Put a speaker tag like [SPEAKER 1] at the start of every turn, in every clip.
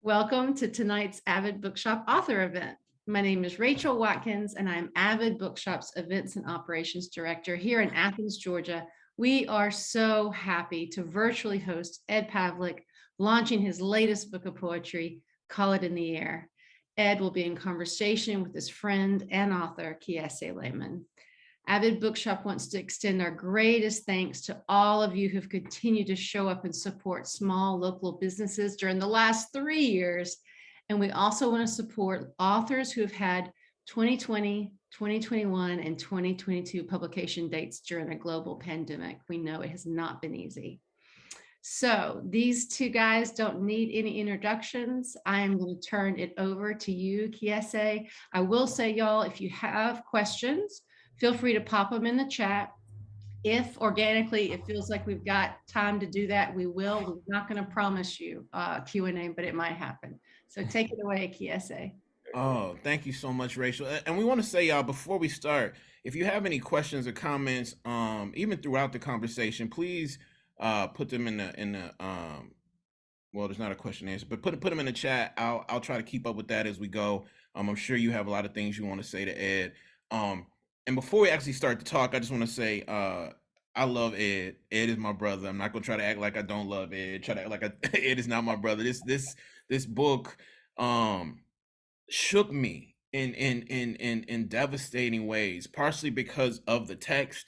[SPEAKER 1] Welcome to tonight's Avid Bookshop author event. My name is Rachel Watkins, and I'm Avid Bookshop's Events and Operations Director here in Athens, Georgia. We are so happy to virtually host Ed Pavlić launching his latest book of poetry, Call It in the Air. Ed will be in conversation with his friend and author, Kiese Laymon. Avid Bookshop wants to extend our greatest thanks to all of you who've continued to show up and support small local businesses during the last 3 years. And we also want to support authors who have had 2020, 2021, and 2022 publication dates during a global pandemic. We know it has not been easy. So these two guys don't need any introductions. I am going to turn it over to you, Kiese. I will say, y'all, if you have questions, feel free to pop them in the chat. If organically it feels like we've got time to do that, we will. We're not going to promise you Q&A, but it might happen. So take it away, Kiese.
[SPEAKER 2] Oh, thank you so much, Rachel. And we want to say, y'all, before we start, if you have any questions or comments, even throughout the conversation, please put them in the well, there's not a question answer, but put them in the chat. I'll try to keep up with that as we go. I'm sure you have a lot of things you want to say to Ed. And before we actually start to talk, I just want to say I love Ed. Ed is my brother. I'm not gonna try to act like I don't love Ed. Try to act like Ed is not my brother. This book shook me in devastating ways, partially because of the text,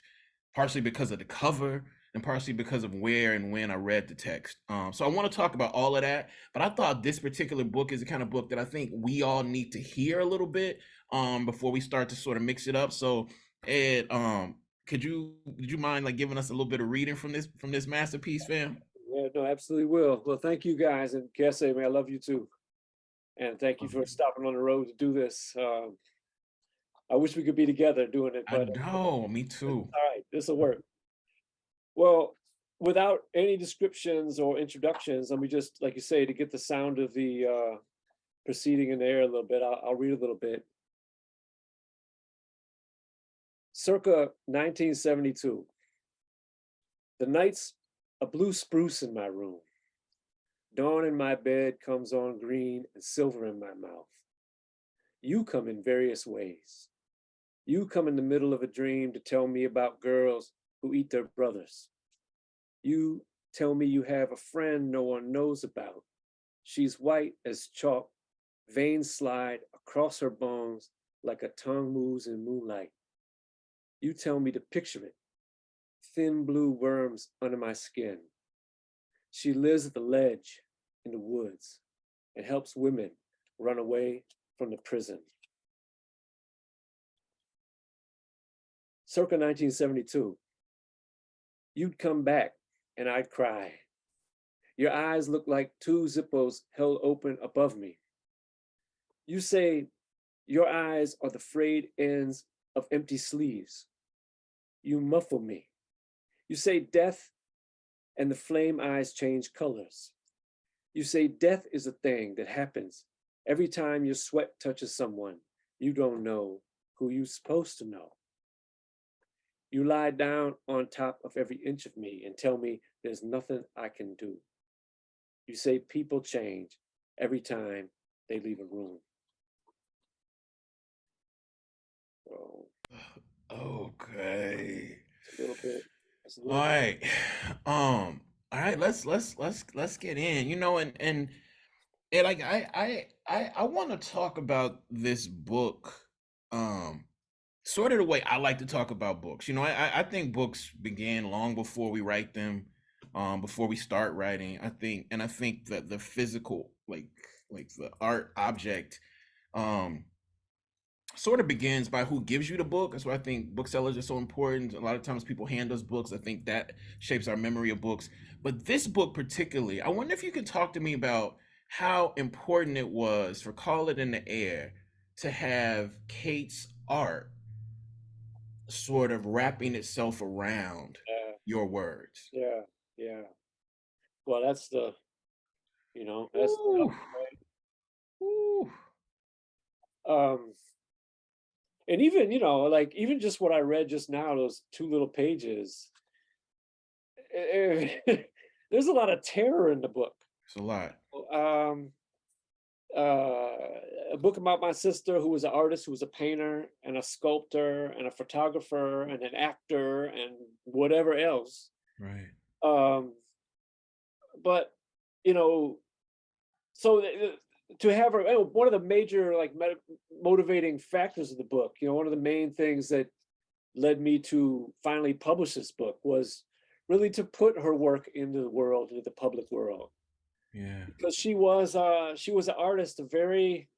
[SPEAKER 2] partially because of the cover, and partially because of where and when I read the text. So I want to talk about all of that, but I thought this particular book is the kind of book that I think we all need to hear a little bit before we start to sort of mix it up. So Ed, would you mind like giving us a little bit of reading from this masterpiece, fam?
[SPEAKER 3] Yeah, no, absolutely will. Well, thank you guys, and Kiese, man, I love you too, and thank you for stopping on the road to do this. I wish we could be together doing it,
[SPEAKER 2] I
[SPEAKER 3] but
[SPEAKER 2] know, me
[SPEAKER 3] it's
[SPEAKER 2] too.
[SPEAKER 3] all right. This will work. Well, without any descriptions or introductions, let me just, like you say, to get the sound of the proceeding in the air a little bit, I'll read a little bit. Circa 1972. The night's a blue spruce in my room. Dawn in my bed comes on green and silver in my mouth. You come in various ways. You come in the middle of a dream to tell me about girls who eat their brothers. You tell me you have a friend no one knows about. She's white as chalk, veins slide across her bones like a tongue moves in moonlight. You tell me to picture it, thin blue worms under my skin. She lives at the ledge in the woods and helps women run away from the prison. Circa 1972. You'd come back and I'd cry. Your eyes look like two Zippos held open above me. You say your eyes are the frayed ends of empty sleeves. You muffle me. You say death and the flame eyes change colors. You say death is a thing that happens every time your sweat touches someone you don't know who you're supposed to know. You lie down on top of every inch of me and tell me there's nothing I can do. You say people change every time they leave a room. Oh,
[SPEAKER 2] Okay.
[SPEAKER 3] it's a little bit. It's a
[SPEAKER 2] All
[SPEAKER 3] little bit.
[SPEAKER 2] right. All right, let's get in. And like I want to talk about this book sort of the way I like to talk about books. I think books began long before we write them, before we start writing. I think that the physical, like the art object, um sort of begins by who gives you the book. That's why I think booksellers are so important. A lot of times people hand us books. I think that shapes our memory of books. But this book particularly, I wonder if you could talk to me about how important it was for Call It in the Air to have Kate's art sort of wrapping itself around
[SPEAKER 3] Yeah,
[SPEAKER 2] your words.
[SPEAKER 3] yeah, yeah. Well, that's that's the
[SPEAKER 2] Ooh, ooh.
[SPEAKER 3] um and even, like even just what I read just now, those two little pages, there's a lot of terror in the book.
[SPEAKER 2] It's a lot.
[SPEAKER 3] Um, a book about my sister who was an artist, who was a painter and a sculptor and a photographer and an actor and whatever else.
[SPEAKER 2] Right.
[SPEAKER 3] But you know, so to have her, one of the major like motivating factors of the book, one of the main things that led me to finally publish this book was really to put her work into the world, into the public world.
[SPEAKER 2] Yeah.
[SPEAKER 3] Because she was an artist, a very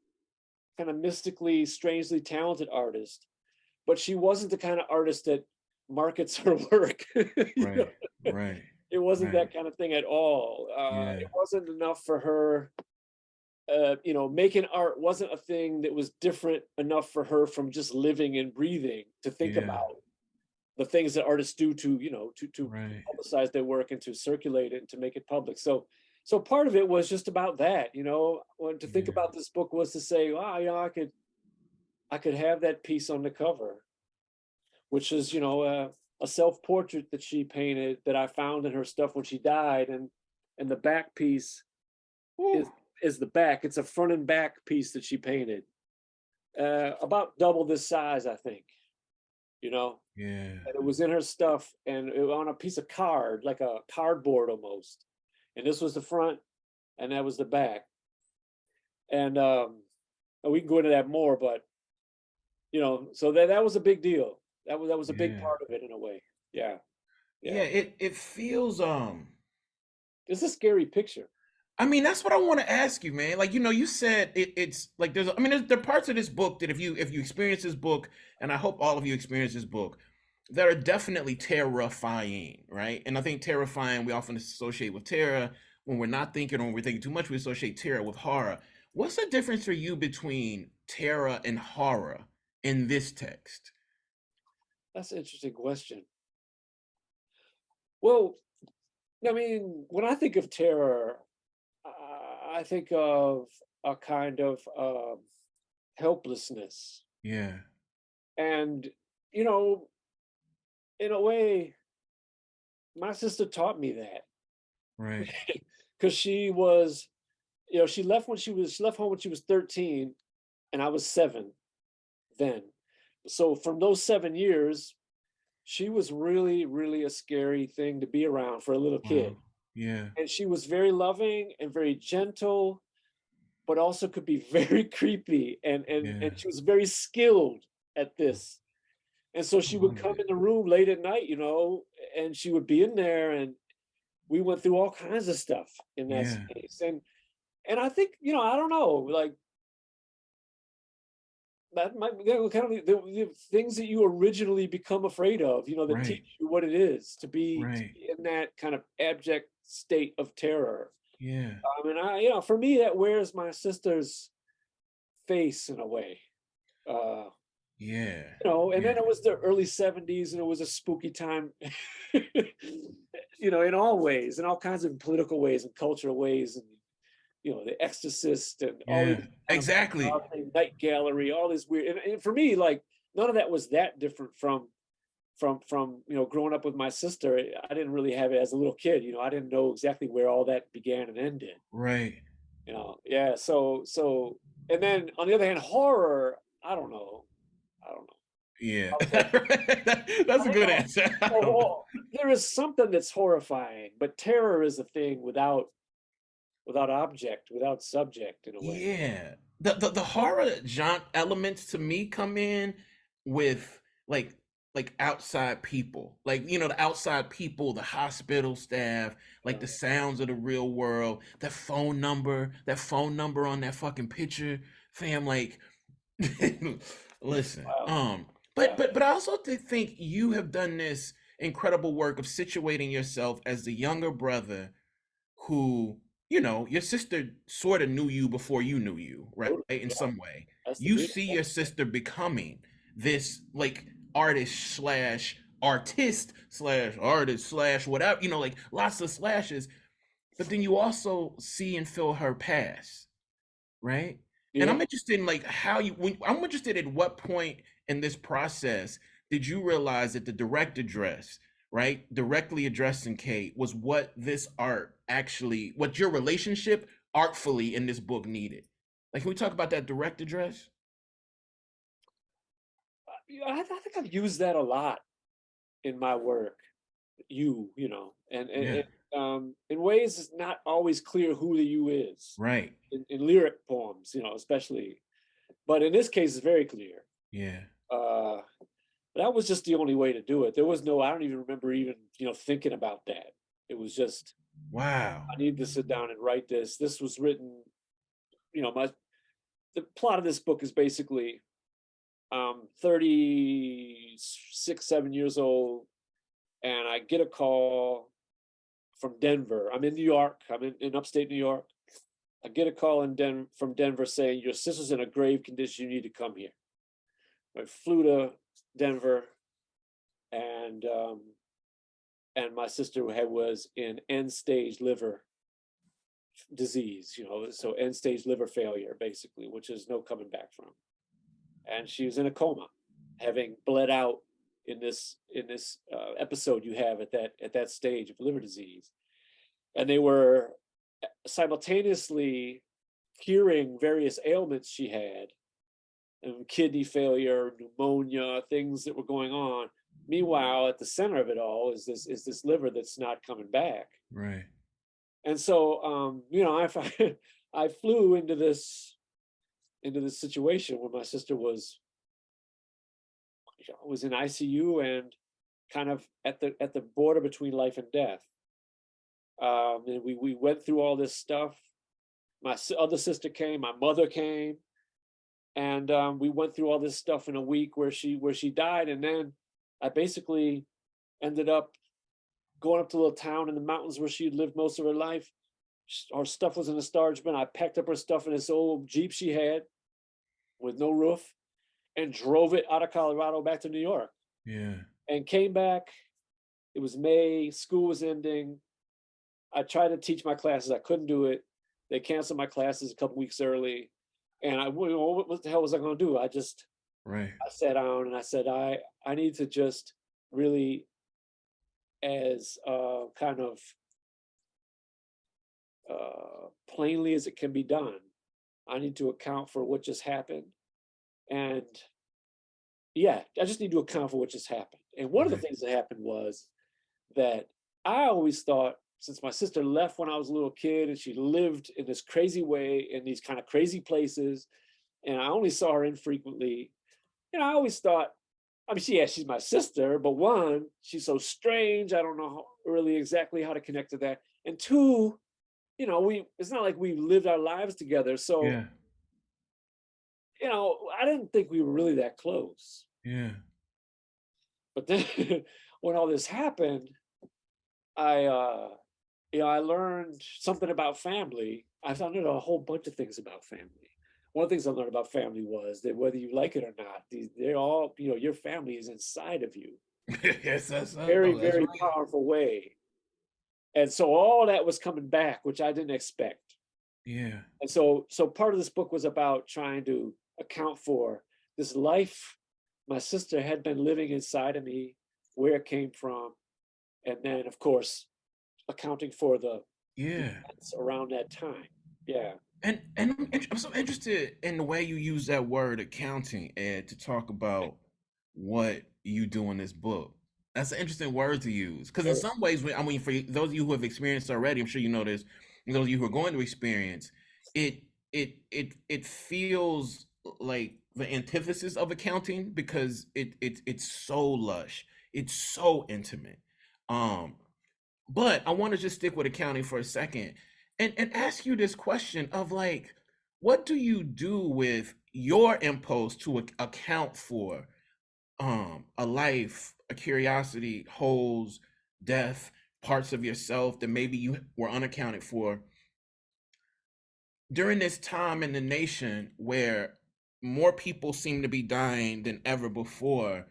[SPEAKER 3] kind of mystically, strangely talented artist, but she wasn't the kind of artist that markets her work.
[SPEAKER 2] Right. Right.
[SPEAKER 3] It wasn't
[SPEAKER 2] Right.
[SPEAKER 3] that kind of thing at all.
[SPEAKER 2] Yeah.
[SPEAKER 3] It wasn't enough for her. Making art wasn't a thing that was different enough for her from just living and breathing to think
[SPEAKER 2] Yeah.
[SPEAKER 3] about the things that artists do to
[SPEAKER 2] Right.
[SPEAKER 3] publicize their work and to circulate it and to make it public. So part of it was just about that, when to think
[SPEAKER 2] Yeah.
[SPEAKER 3] about this book was to say, wow, I could have that piece on the cover, which is, a self-portrait that she painted that I found in her stuff when she died. And the back piece is the back. It's a front and back piece that she painted. About double this size, I think,
[SPEAKER 2] Yeah.
[SPEAKER 3] and it was in her stuff and it on a piece of card, like a cardboard almost. And this was the front and that was the back. And we can go into that more, but so that was a big deal. That was a big part of it in a way. Yeah.
[SPEAKER 2] Yeah. It feels
[SPEAKER 3] It's a scary picture.
[SPEAKER 2] I mean, that's what I want to ask you, man. Like, you said it's like there are parts of this book that if you experience this book, and I hope all of you experience this book, that are definitely terrifying, right? And I think terrifying we often associate with terror when we're not thinking or when we're thinking too much, we associate terror with horror. What's the difference for you between terror and horror in this text?
[SPEAKER 3] That's an interesting question. Well, I mean, when I think of terror, I think of a kind of helplessness.
[SPEAKER 2] Yeah.
[SPEAKER 3] And, in a way, my sister taught me that.
[SPEAKER 2] Right.
[SPEAKER 3] Because she was, she left home when she was 13 and I was 7 then. So from those 7 years, she was really, really a scary thing to be around for a little kid.
[SPEAKER 2] Wow. Yeah.
[SPEAKER 3] And she was very loving and very gentle, but also could be very creepy. And she was very skilled at this. And so she would come in the room late at night, and she would be in there and we went through all kinds of stuff in that space. And I think, I don't know, like that might be kind of the things that you originally become afraid of, that teach you what it is to be in that kind of abject state of terror.
[SPEAKER 2] Yeah.
[SPEAKER 3] And for me, that wears my sister's face in a way.
[SPEAKER 2] Yeah.
[SPEAKER 3] And then it was the early 70s and it was a spooky time, in all ways, in all kinds of political ways and cultural ways. And, the Exorcist and all these
[SPEAKER 2] exactly
[SPEAKER 3] Night Gallery, all this weird. And for me, like, none of that was that different from growing up with my sister. I didn't really have it as a little kid. I didn't know exactly where all that began and ended.
[SPEAKER 2] Right.
[SPEAKER 3] Yeah. So, and then on the other hand, horror, I don't know.
[SPEAKER 2] Yeah. That's a good answer.
[SPEAKER 3] There is something that's horrifying, but terror is a thing without object, without subject in a way.
[SPEAKER 2] Yeah. The horror genre elements to me come in with like outside people, like the outside people, the hospital staff, like the sounds of the real world, that phone number on that fucking picture, fam. Like, listen, but I also think you have done this incredible work of situating yourself as the younger brother who, your sister sort of knew you before you knew you, right? In some way, you see your sister becoming this like artist / artist / artist / whatever, like lots of slashes, but then you also see and feel her pass, right? And I'm interested in like I'm interested in what point in this process did you realize that the direct address, right, directly addressing Kate, was what this art actually, what your relationship artfully in this book needed? Like, can we talk about that direct address?
[SPEAKER 3] I think I've used that a lot in my work.
[SPEAKER 2] Yeah.
[SPEAKER 3] In ways it's not always clear who the you is
[SPEAKER 2] Right.
[SPEAKER 3] in lyric poems, especially. But in this case, it's very clear.
[SPEAKER 2] Yeah.
[SPEAKER 3] Uh, that was just the only way to do it. There was no, I don't even remember even, thinking about that. It was just,
[SPEAKER 2] Wow.
[SPEAKER 3] I need to sit down and write this. This was written, the plot of this book is basically 36, 7 years old, and I get a call from Denver. I'm in New York. I'm in upstate New York. I get a call from Denver saying, your sister's in a grave condition. You need to come here. I flew to Denver, and my sister was in end-stage liver disease, so end-stage liver failure, basically, which is no coming back from. And she was in a coma, having bled out in this episode you have at that stage of liver disease. And they were simultaneously curing various ailments she had, and kidney failure, pneumonia, things that were going on. Meanwhile, at the center of it all is this liver that's not coming back.
[SPEAKER 2] Right.
[SPEAKER 3] And so, I flew into this situation where my sister was in ICU and kind of at the border between life and death. And we went through all this stuff. My other sister came, my mother came, and we went through all this stuff in a week where she died. And then I basically ended up going up to a little town in the mountains where she had lived most of her life. Her stuff was in a storage bin. I packed up her stuff in this old Jeep she had with no roof and drove it out of Colorado back to New York.
[SPEAKER 2] Yeah.
[SPEAKER 3] And came back. It was May, school was ending. I tried to teach my classes. I couldn't do it. They canceled my classes a couple weeks early. And what the hell was I going to do? I sat down and I said, I need to just really, as kind of plainly as it can be done, I need to account for what just happened. And I just need to account for what just happened. And one of the things that happened was that I always thought, since my sister left when I was a little kid and she lived in this crazy way in these kind of crazy places, and I only saw her infrequently, I always thought, she's my sister, but one, she's so strange. I don't know really exactly how to connect to that. And two, it's not like we lived our lives together. So,
[SPEAKER 2] Yeah.
[SPEAKER 3] I didn't think we were really that close.
[SPEAKER 2] Yeah.
[SPEAKER 3] But then when all this happened, I learned something about family. I found out a whole bunch of things about family. One of the things I learned about family was that whether you like it or not, they're all, your family is inside of you.
[SPEAKER 2] Yes, that's
[SPEAKER 3] Very,
[SPEAKER 2] that's
[SPEAKER 3] very
[SPEAKER 2] right.
[SPEAKER 3] powerful way. And so all that was coming back, which I didn't expect.
[SPEAKER 2] Yeah.
[SPEAKER 3] And so part of this book was about trying to account for this life my sister had been living inside of me, where it came from, and then, of course, accounting for the events around that time. Yeah.
[SPEAKER 2] And I'm so interested in the way you use that word accounting, Ed, to talk about what you do in this book. That's an interesting word to use, because in some ways, for those of you who have experienced already, I'm sure you know this. And those of you who are going to experience it feels like the antithesis of accounting, because it's so lush, it's so intimate. But I want to just stick with accounting for a second and ask you this question of, like, what do you do with your impulse to account for a life, a curiosity, holes, death, parts of yourself that maybe you were unaccounted for during this time in the nation where more people seem to be dying than ever before,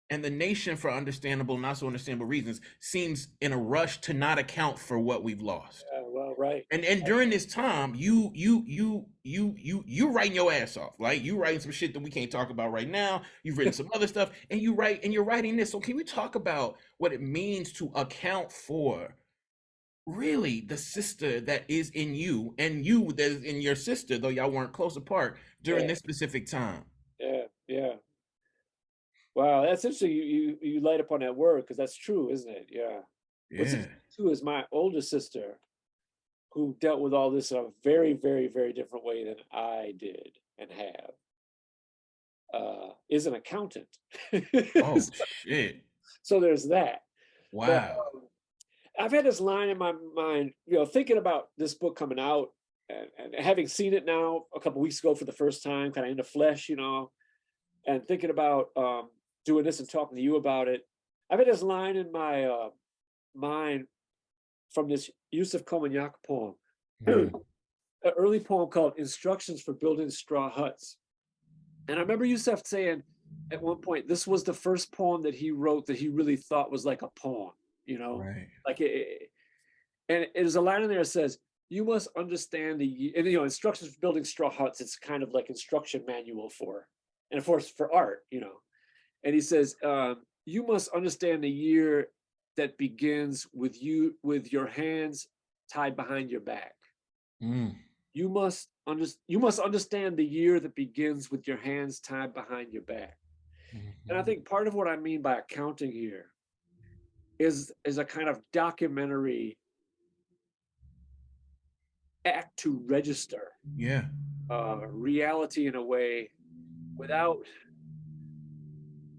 [SPEAKER 2] and the nation, for understandable and not so understandable reasons, seems in a rush to not account for what we've lost.
[SPEAKER 3] Well, right.
[SPEAKER 2] And during this time, you writing your ass off. Like, you writing some shit that we can't talk about right now. You've written some other stuff, and you're writing this. So can we talk about what it means to account for really the sister that is in you and you that is in your sister, though y'all weren't close apart during
[SPEAKER 3] Yeah,
[SPEAKER 2] this specific time.
[SPEAKER 3] yeah, yeah. Wow, that's interesting. You light upon that word because that's true, isn't it? Yeah. What's
[SPEAKER 2] Yeah.
[SPEAKER 3] interesting too is my older sister, who dealt with all this in a very, very, very different way than I did and have, is an accountant.
[SPEAKER 2] Oh shit.
[SPEAKER 3] So there's that. But
[SPEAKER 2] Wow.
[SPEAKER 3] I've had this line in my mind, thinking about this book coming out and having seen it now a couple weeks ago for the first time, kind of in the flesh, and thinking about doing this and talking to you about it. I've had this line in my mind from this Yusuf Komunyak poem,
[SPEAKER 2] Mhm.
[SPEAKER 3] an early poem called Instructions for Building Straw Huts. And I remember Yusuf saying at one point, this was the first poem that he wrote that he really thought was like a poem,
[SPEAKER 2] Right.
[SPEAKER 3] like and there's a line in there that says, you must understand instructions for building straw huts. It's kind of like instruction manual and of course for art, And he says, you must understand the year that begins with your hands tied behind your back.
[SPEAKER 2] Mm.
[SPEAKER 3] You must understand the year that begins with your hands tied behind your back. And I
[SPEAKER 2] Mhm.
[SPEAKER 3] think part of what I mean by accounting here is a kind of documentary act to register
[SPEAKER 2] Yeah.
[SPEAKER 3] reality in a way without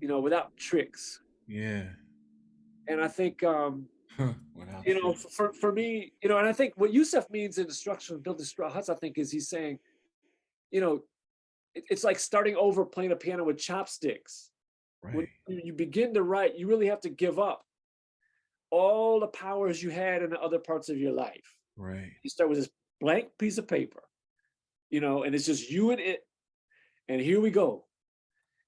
[SPEAKER 3] without tricks.
[SPEAKER 2] Yeah.
[SPEAKER 3] And I think
[SPEAKER 2] Without trick.
[SPEAKER 3] for me, and I think what Yusuf means in Instruction of Building Straw Huts, I think, is he's saying, you know it's like starting over playing a piano with chopsticks. When
[SPEAKER 2] Right.
[SPEAKER 3] you begin to write, you really have to give up all the powers you had in the other parts of your life.
[SPEAKER 2] Right.
[SPEAKER 3] You start with this blank piece of paper, and it's just you and it, and here we go.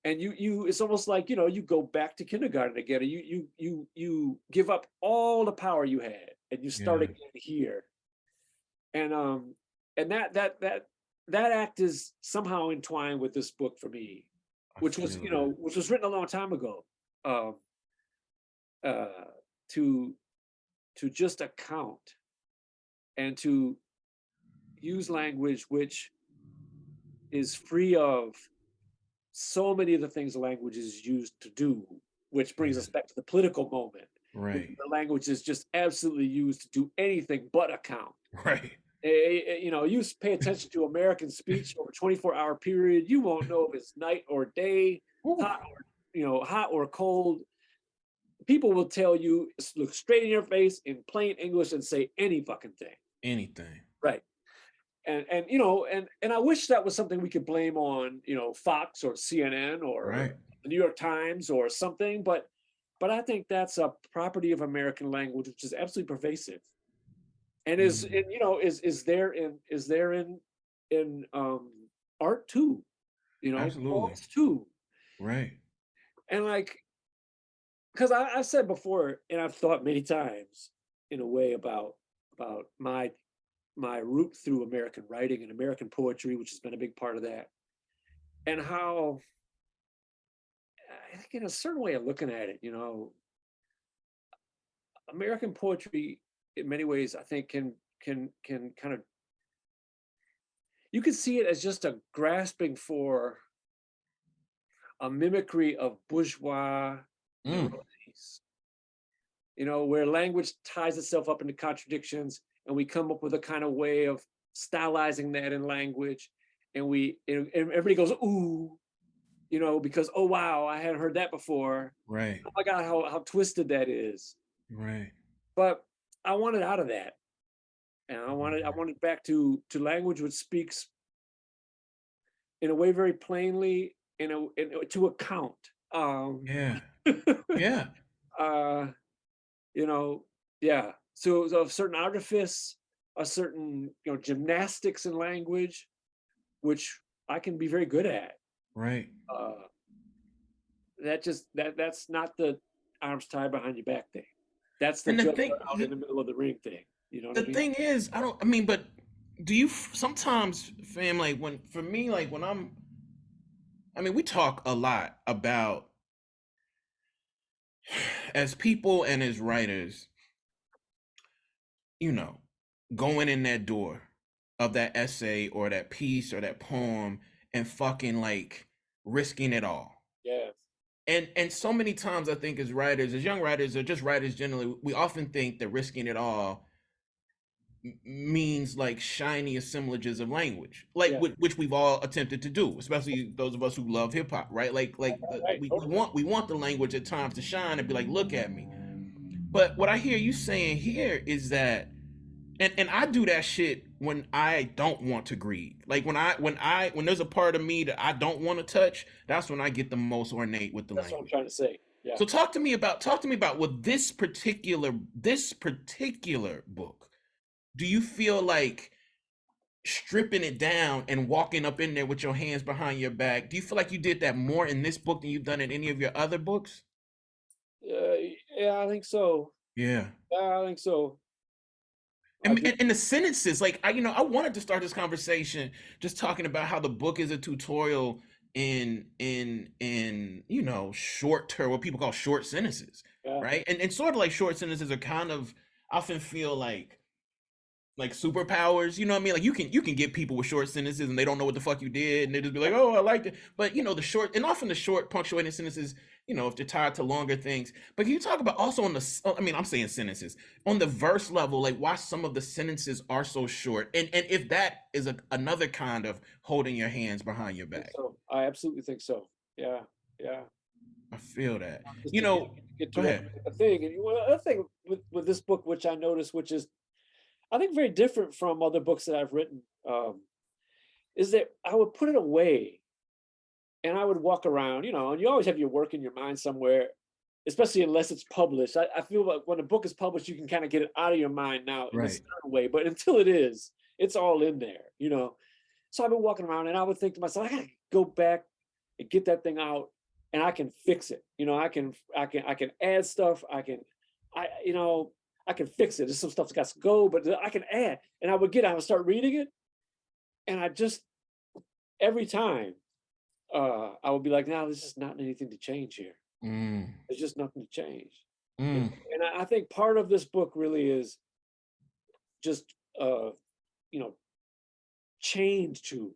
[SPEAKER 3] And you it's almost like, you go back to kindergarten again, and you give up all the power you had and you start
[SPEAKER 2] Yeah.
[SPEAKER 3] again here. And that act is somehow entwined with this book for me,
[SPEAKER 2] I
[SPEAKER 3] which was
[SPEAKER 2] feel that.
[SPEAKER 3] which was written a long time ago, um uh to just account and to use language which is free of so many of the things the language is used to do, which brings
[SPEAKER 2] Yeah.
[SPEAKER 3] us back to the political moment.
[SPEAKER 2] Right.
[SPEAKER 3] The language is just absolutely used to do anything but account.
[SPEAKER 2] Right.
[SPEAKER 3] You pay attention to American speech over a 24-hour period, you won't know if it's night or day,
[SPEAKER 2] Ooh.
[SPEAKER 3] hot or cold. People will tell you, look straight in your face in plain English and say any fucking thing.
[SPEAKER 2] Anything.
[SPEAKER 3] Right. And I wish that was something we could blame on, Fox or CNN or
[SPEAKER 2] Right.
[SPEAKER 3] the New York Times or something, but I think that's a property of American language which is absolutely pervasive and
[SPEAKER 2] Mm.
[SPEAKER 3] is there in art too,
[SPEAKER 2] Absolutely.
[SPEAKER 3] poems too.
[SPEAKER 2] Right.
[SPEAKER 3] And like, because I've said before, and I've thought many times in a way about my route through American writing and American poetry, which has been a big part of that, and how I think in a certain way of looking at it, American poetry in many ways I think can kind of, you can see it as just a grasping for a mimicry of bourgeois
[SPEAKER 2] Mm.
[SPEAKER 3] neuroses, where language ties itself up into contradictions and we come up with a kind of way of stylizing that in language, and everybody goes ooh, because oh wow, I hadn't heard that before.
[SPEAKER 2] Right.
[SPEAKER 3] Oh my God, how twisted that is.
[SPEAKER 2] Right.
[SPEAKER 3] But I wanted out of that. And I
[SPEAKER 2] Mhm.
[SPEAKER 3] wanted back to language which speaks in a way very plainly, to account.
[SPEAKER 2] Yeah. Yeah.
[SPEAKER 3] uh, you know, yeah. So a certain artifice, a certain, gymnastics in language, which I can be very good at.
[SPEAKER 2] Right.
[SPEAKER 3] Uh, that's not the arms tied behind your back thing. That's the
[SPEAKER 2] And the
[SPEAKER 3] juggler
[SPEAKER 2] thing,
[SPEAKER 3] out in the middle of the ring thing. You know what I
[SPEAKER 2] the
[SPEAKER 3] mean?
[SPEAKER 2] thing is, I mean, but do you sometimes, fam, like when, for me, like when I mean, we talk a lot about, as people and as writers, you know, going in that door of that essay or that piece or that poem and fucking like risking it all.
[SPEAKER 3] Yeah.
[SPEAKER 2] And so many times I think as writers, as young writers, or just writers generally, we often think that risking it all means like shiny assemblages of language, like
[SPEAKER 3] Yeah.
[SPEAKER 2] which we've all attempted to do, especially those of us who love hip hop, right?
[SPEAKER 3] Right.
[SPEAKER 2] We want the language at times to shine and be like, look at me. But what I hear you saying here is that, and I do that shit when I don't want to grieve. Like when there's a part of me that I don't want to touch, that's when I get the most ornate with the
[SPEAKER 3] That's what I'm
[SPEAKER 2] language.
[SPEAKER 3] trying to say. Yeah.
[SPEAKER 2] So talk to me about with this particular book. Do you feel like stripping it down and walking up in there with your hands behind your back? Do you feel like you did that more in this book than you've done in any of your other books?
[SPEAKER 3] Yeah, I think so.
[SPEAKER 2] Yeah.
[SPEAKER 3] Yeah, I think so. I do.
[SPEAKER 2] And the sentences, like I wanted to start this conversation just talking about how the book is a tutorial in short term, what people call short sentences,
[SPEAKER 3] Yeah.
[SPEAKER 2] right? And sort of like short sentences are kind of often feel like superpowers, you know what I mean? Like you can get people with short sentences and they don't know what the fuck you did and they just be like, oh, I liked it. But the short and often the short punctuated sentences, if they're tied to longer things. But can you talk about also I'm saying sentences on the verse level, like why some of the sentences are so short, and if that is another kind of holding your hands behind your back.
[SPEAKER 3] So I absolutely think so. Yeah. Yeah.
[SPEAKER 2] I feel that.
[SPEAKER 3] Just
[SPEAKER 2] You
[SPEAKER 3] to
[SPEAKER 2] know,
[SPEAKER 3] get
[SPEAKER 2] go
[SPEAKER 3] directly
[SPEAKER 2] ahead.
[SPEAKER 3] to the thing. And another thing with this book, which I noticed, which is I think very different from other books that I've written, is that I would put it away and I would walk around, and you always have your work in your mind somewhere, especially unless it's published. I feel like when a book is published, you can kind of get it out of your mind now in a
[SPEAKER 2] Right.
[SPEAKER 3] certain way, but until it is, it's all in there. So I've been walking around and I would think to myself, I gotta go back and get that thing out and I can fix it. I can add stuff. I can fix it. There's some stuff that's got to go, but I can add. And I would start reading it. And every time, I would be like, no, there's just not anything to change here.
[SPEAKER 2] Mm,
[SPEAKER 3] There's just nothing to change.
[SPEAKER 2] mm,
[SPEAKER 3] And I think part of this book really is just, chained to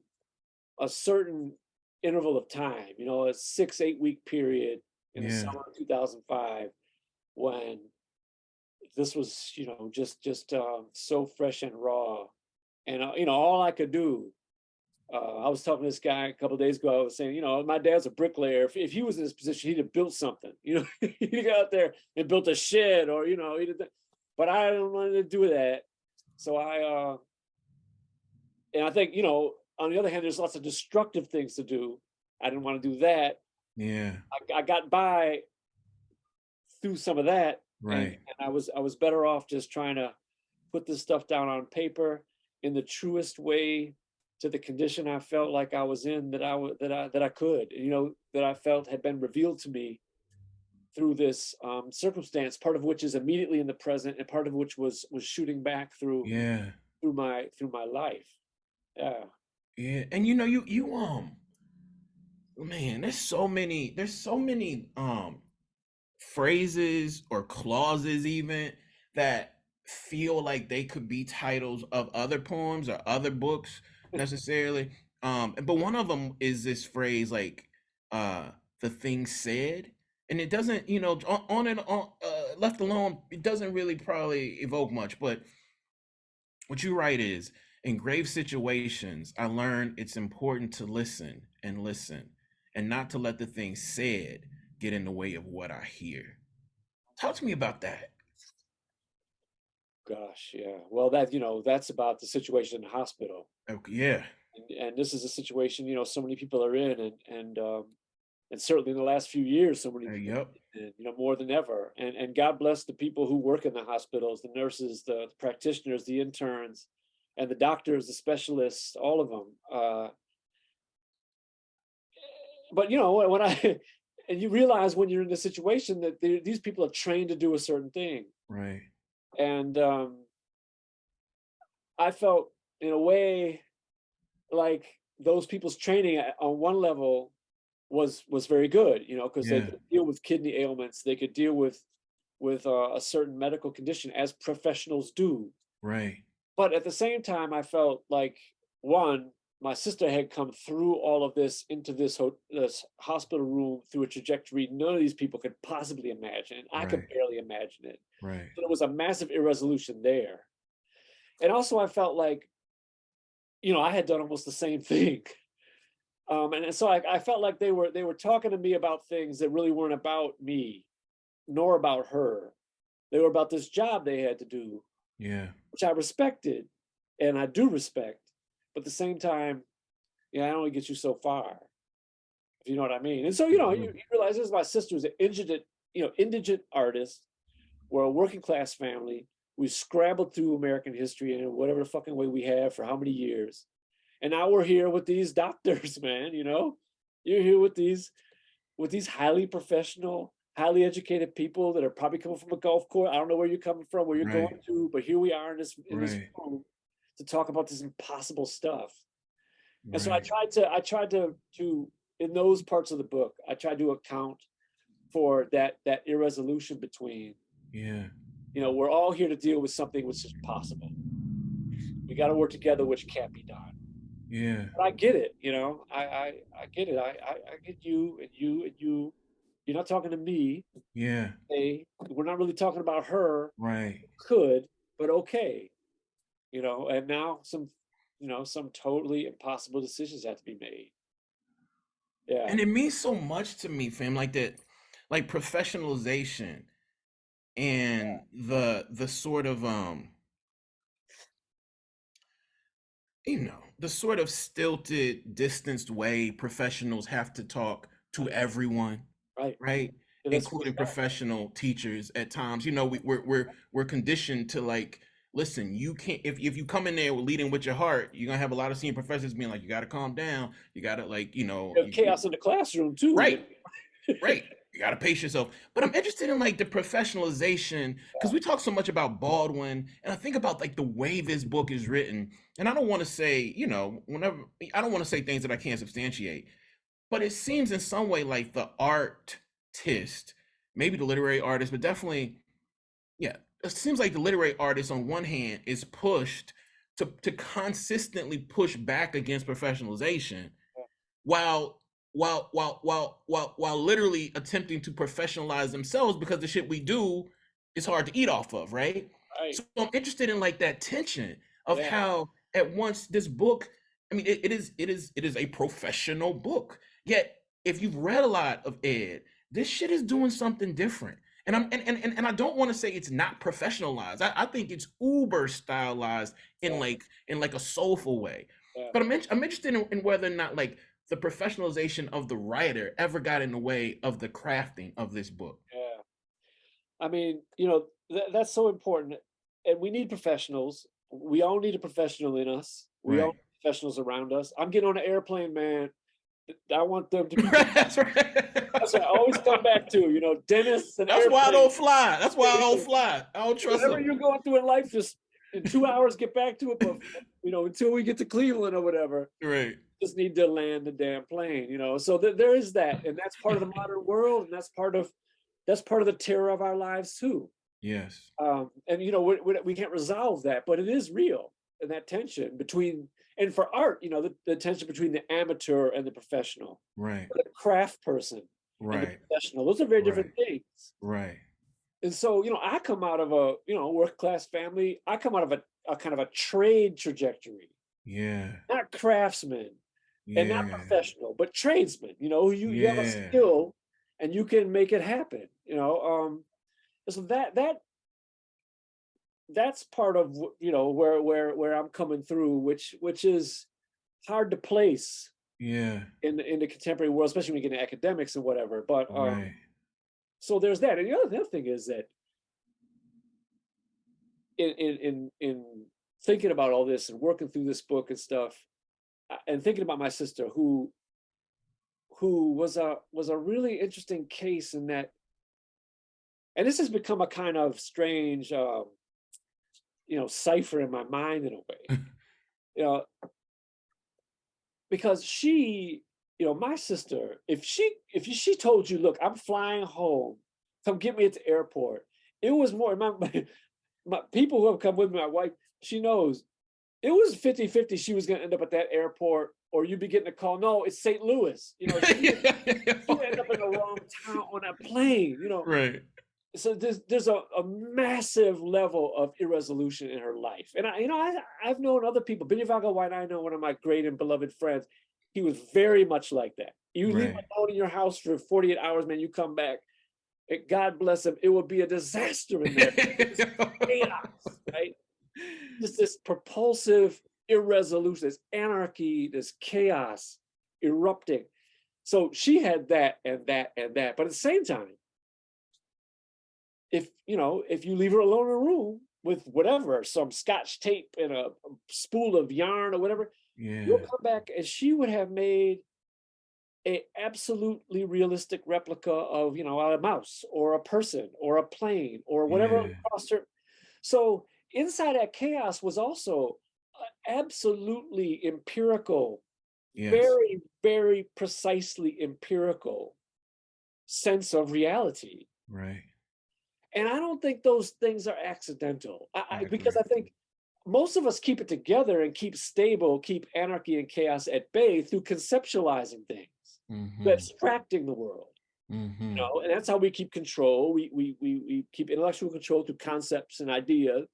[SPEAKER 3] a certain interval of time, a 6-8 week period in the
[SPEAKER 2] yeah.
[SPEAKER 3] summer of 2005 when this was, just so fresh and raw. And, all I could do, I was talking to this guy a couple of days ago. I was saying, my dad's a bricklayer. If he was in this position, he'd have built something. He'd got out there and built a shed, or he did that. But I don't want to do that. So and I think, on the other hand, there's lots of destructive things to do. I didn't want to do that.
[SPEAKER 2] Yeah.
[SPEAKER 3] I got by through some of that,
[SPEAKER 2] Right.
[SPEAKER 3] and I was better off just trying to put this stuff down on paper in the truest way to the condition I felt like I was in, that I could, that I felt had been revealed to me through this circumstance, part of which is immediately in the present, and part of which was shooting back through
[SPEAKER 2] Yeah.
[SPEAKER 3] through my life. Yeah.
[SPEAKER 2] Yeah. And you man, there's so many phrases or clauses even that feel like they could be titles of other poems or other books necessarily. But one of them is this phrase like the thing said, and it doesn't, on and on, left alone, it doesn't really probably evoke much. But what you write is, in grave situations, I learned it's important to listen and not to let the thing said get in the way of what I hear. Talk to me about that.
[SPEAKER 3] Gosh, yeah. Well, that's about the situation in the hospital,
[SPEAKER 2] Okay, yeah.
[SPEAKER 3] and this is a situation so many people are in, and certainly in the last few years, so many people,
[SPEAKER 2] Yep.
[SPEAKER 3] more than ever. And God bless the people who work in the hospitals, the nurses, the practitioners, the interns, and the doctors, the specialists, all of them. But when and you realize when you're in the situation that these people are trained to do a certain thing,
[SPEAKER 2] Right.
[SPEAKER 3] and I felt in a way like those people's training on one level was very good, because they
[SPEAKER 2] Yeah.
[SPEAKER 3] could deal with kidney ailments, they could deal with a certain medical condition as professionals do.
[SPEAKER 2] Right.
[SPEAKER 3] But at the same time, I felt like, one, my sister had come through all of this into this hospital room through a trajectory none of these people could possibly imagine. And I could
[SPEAKER 2] Right.
[SPEAKER 3] barely imagine it.
[SPEAKER 2] Right.
[SPEAKER 3] So there was a massive irresolution there. And also I felt like, I had done almost the same thing. And so I felt like they were talking to me about things that really weren't about me, nor about her. They were about this job they had to do,
[SPEAKER 2] Yeah.
[SPEAKER 3] which I respected, and I do respect. But at the same time, I only get you so far, if you know what I mean. And so, you realize this: my sister was an indigent artist. We're a working class family. We scrambled through American history in whatever fucking way we have for how many years. And now we're here with these doctors, man. You're here with these highly professional, highly educated people that are probably coming from a golf course. I don't know where you're coming from, where you're
[SPEAKER 2] Right.
[SPEAKER 3] going to, but here we are in this
[SPEAKER 2] Right.
[SPEAKER 3] room to talk about this impossible stuff. And so
[SPEAKER 2] Right.
[SPEAKER 3] I tried to in those parts of the book, I tried to account for that irresolution between,
[SPEAKER 2] Yeah.
[SPEAKER 3] we're all here to deal with something which is possible. We got to work together, which can't be done.
[SPEAKER 2] Yeah.
[SPEAKER 3] But I get it, I get it. I get you and you and you. You're not talking to me.
[SPEAKER 2] Yeah.
[SPEAKER 3] Hey, we're not really talking about her.
[SPEAKER 2] Right.
[SPEAKER 3] Could, but okay. And now some totally impossible decisions have to be made. Yeah.
[SPEAKER 2] And it means so much to me, fam, like that, like professionalization and the sort of the sort of stilted, distanced way professionals have to talk to everyone,
[SPEAKER 3] Right.
[SPEAKER 2] right?
[SPEAKER 3] And that's
[SPEAKER 2] Including
[SPEAKER 3] respect.
[SPEAKER 2] professional teachers at times. We're conditioned to, like, listen, you can't, if you come in there leading with your heart, you're gonna have a lot of senior professors being like, you gotta calm down, you gotta, like,
[SPEAKER 3] You have chaos in the classroom too.
[SPEAKER 2] right, right. You gotta pace yourself. But I'm interested in, like, the professionalization, because we talk so much about Baldwin, and I think about, like, the way this book is written. And I don't want to say, I don't want to say things that I can't substantiate, but it seems in some way like the artist, maybe the literary artist, but definitely, yeah, it seems like the literary artist on one hand is pushed to consistently push back against professionalization, while while literally attempting to professionalize themselves, because the shit we do is hard to eat off of, right?
[SPEAKER 3] Right.
[SPEAKER 2] So I'm interested in, like, that tension of
[SPEAKER 3] Yeah.
[SPEAKER 2] how at once this book, I mean, it is a professional book. Yet if you've read a lot of Ed, this shit is doing something different. And I don't want to say it's not professionalized. I think it's uber stylized in, like a soulful way.
[SPEAKER 3] Yeah.
[SPEAKER 2] But I'm interested in whether or not, like, the professionalization of the writer ever got in the way of the crafting of this book.
[SPEAKER 3] Yeah. I mean, that's so important. And we need professionals. We all need a professional in us. We all
[SPEAKER 2] Right.
[SPEAKER 3] need professionals around us. I'm getting on an airplane, man. I want them to be.
[SPEAKER 2] That's right.
[SPEAKER 3] That's what I always come back to, dentists and
[SPEAKER 2] That's why I
[SPEAKER 3] airplanes.
[SPEAKER 2] don't fly. That's why I don't fly. I don't trust
[SPEAKER 3] Whatever
[SPEAKER 2] them.
[SPEAKER 3] you're going through in life, just in 2 hours, get back to it. But until we get to Cleveland or whatever,
[SPEAKER 2] Right.
[SPEAKER 3] just need to land the damn plane. So there is that, and that's part of the modern world, and that's part of the terror of our lives too.
[SPEAKER 2] Yes.
[SPEAKER 3] And we can't resolve that, but it is real, and that tension between, and for art, the tension between the amateur and the professional,
[SPEAKER 2] Right.
[SPEAKER 3] the craft person and the
[SPEAKER 2] Right.
[SPEAKER 3] professional. Those are very different things.
[SPEAKER 2] Right.
[SPEAKER 3] And so, I come out of a, work class family. I come out of a kind of a trade trajectory,
[SPEAKER 2] Yeah.
[SPEAKER 3] not craftsman and not
[SPEAKER 2] Yeah.
[SPEAKER 3] professional, but tradesman. You have a
[SPEAKER 2] Yeah.
[SPEAKER 3] skill and you can make it happen. So that's part of where I'm coming through, which is hard to place
[SPEAKER 2] Yeah.
[SPEAKER 3] in the contemporary world, especially when you get into academics and whatever. But
[SPEAKER 2] Right.
[SPEAKER 3] so there's that. And the other thing is that in thinking about all this and working through this book and stuff, and thinking about my sister, who was a really interesting case in that, and this has become a kind of strange cipher in my mind in a way. Because she, my sister, if she told you, look, I'm flying home, come get me at the airport, it was more, my people who have come with me, my wife, she knows it was 50-50. She was going to end up at that airport, or you'd be getting a call. No, it's St. Louis. You know, she would end up in the wrong town on that plane, you know.
[SPEAKER 2] Right.
[SPEAKER 3] So there's a massive level of irresolution in her life. And I've known other people. Billy Vago White, I know, one of my great and beloved friends, he was very much like that. You leave
[SPEAKER 2] Right.
[SPEAKER 3] alone in your house for 48 hours, man, you come back, and God bless him, it would be a disaster in there. Chaos, right? Just this propulsive irresolution, this anarchy, this chaos erupting. So she had that and that and that. But at the same time, if you leave her alone in a room with whatever, some scotch tape and a spool of yarn or whatever, you'll come back and she would have made a absolutely realistic replica of a mouse or a person or a plane or whatever crossed her. So inside that chaos was also absolutely empirical, very, very precisely empirical sense of reality.
[SPEAKER 2] Right.
[SPEAKER 3] And I don't think those things are accidental. Because I think most of us keep it together and keep stable, keep anarchy and chaos at bay through conceptualizing things, abstracting the world. And that's how we keep control. We keep intellectual control through concepts and ideas.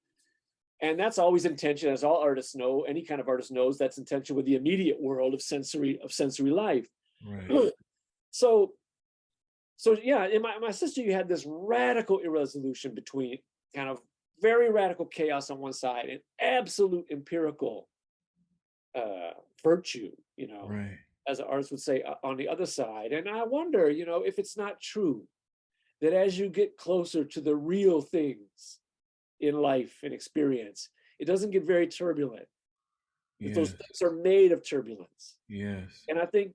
[SPEAKER 3] And that's always intention, as all artists know. Any kind of artist knows that's intention with the immediate world of sensory life.
[SPEAKER 2] Right.
[SPEAKER 3] So yeah, in my sister, you had this radical irresolution between kind of very radical chaos on one side and absolute empirical virtue,
[SPEAKER 2] Right.
[SPEAKER 3] as an artist would say, on the other side. And I wonder, if it's not true that as you get closer to the real things in life and experience, it doesn't get very turbulent. That those things are made of turbulence.
[SPEAKER 2] Yes.
[SPEAKER 3] And I think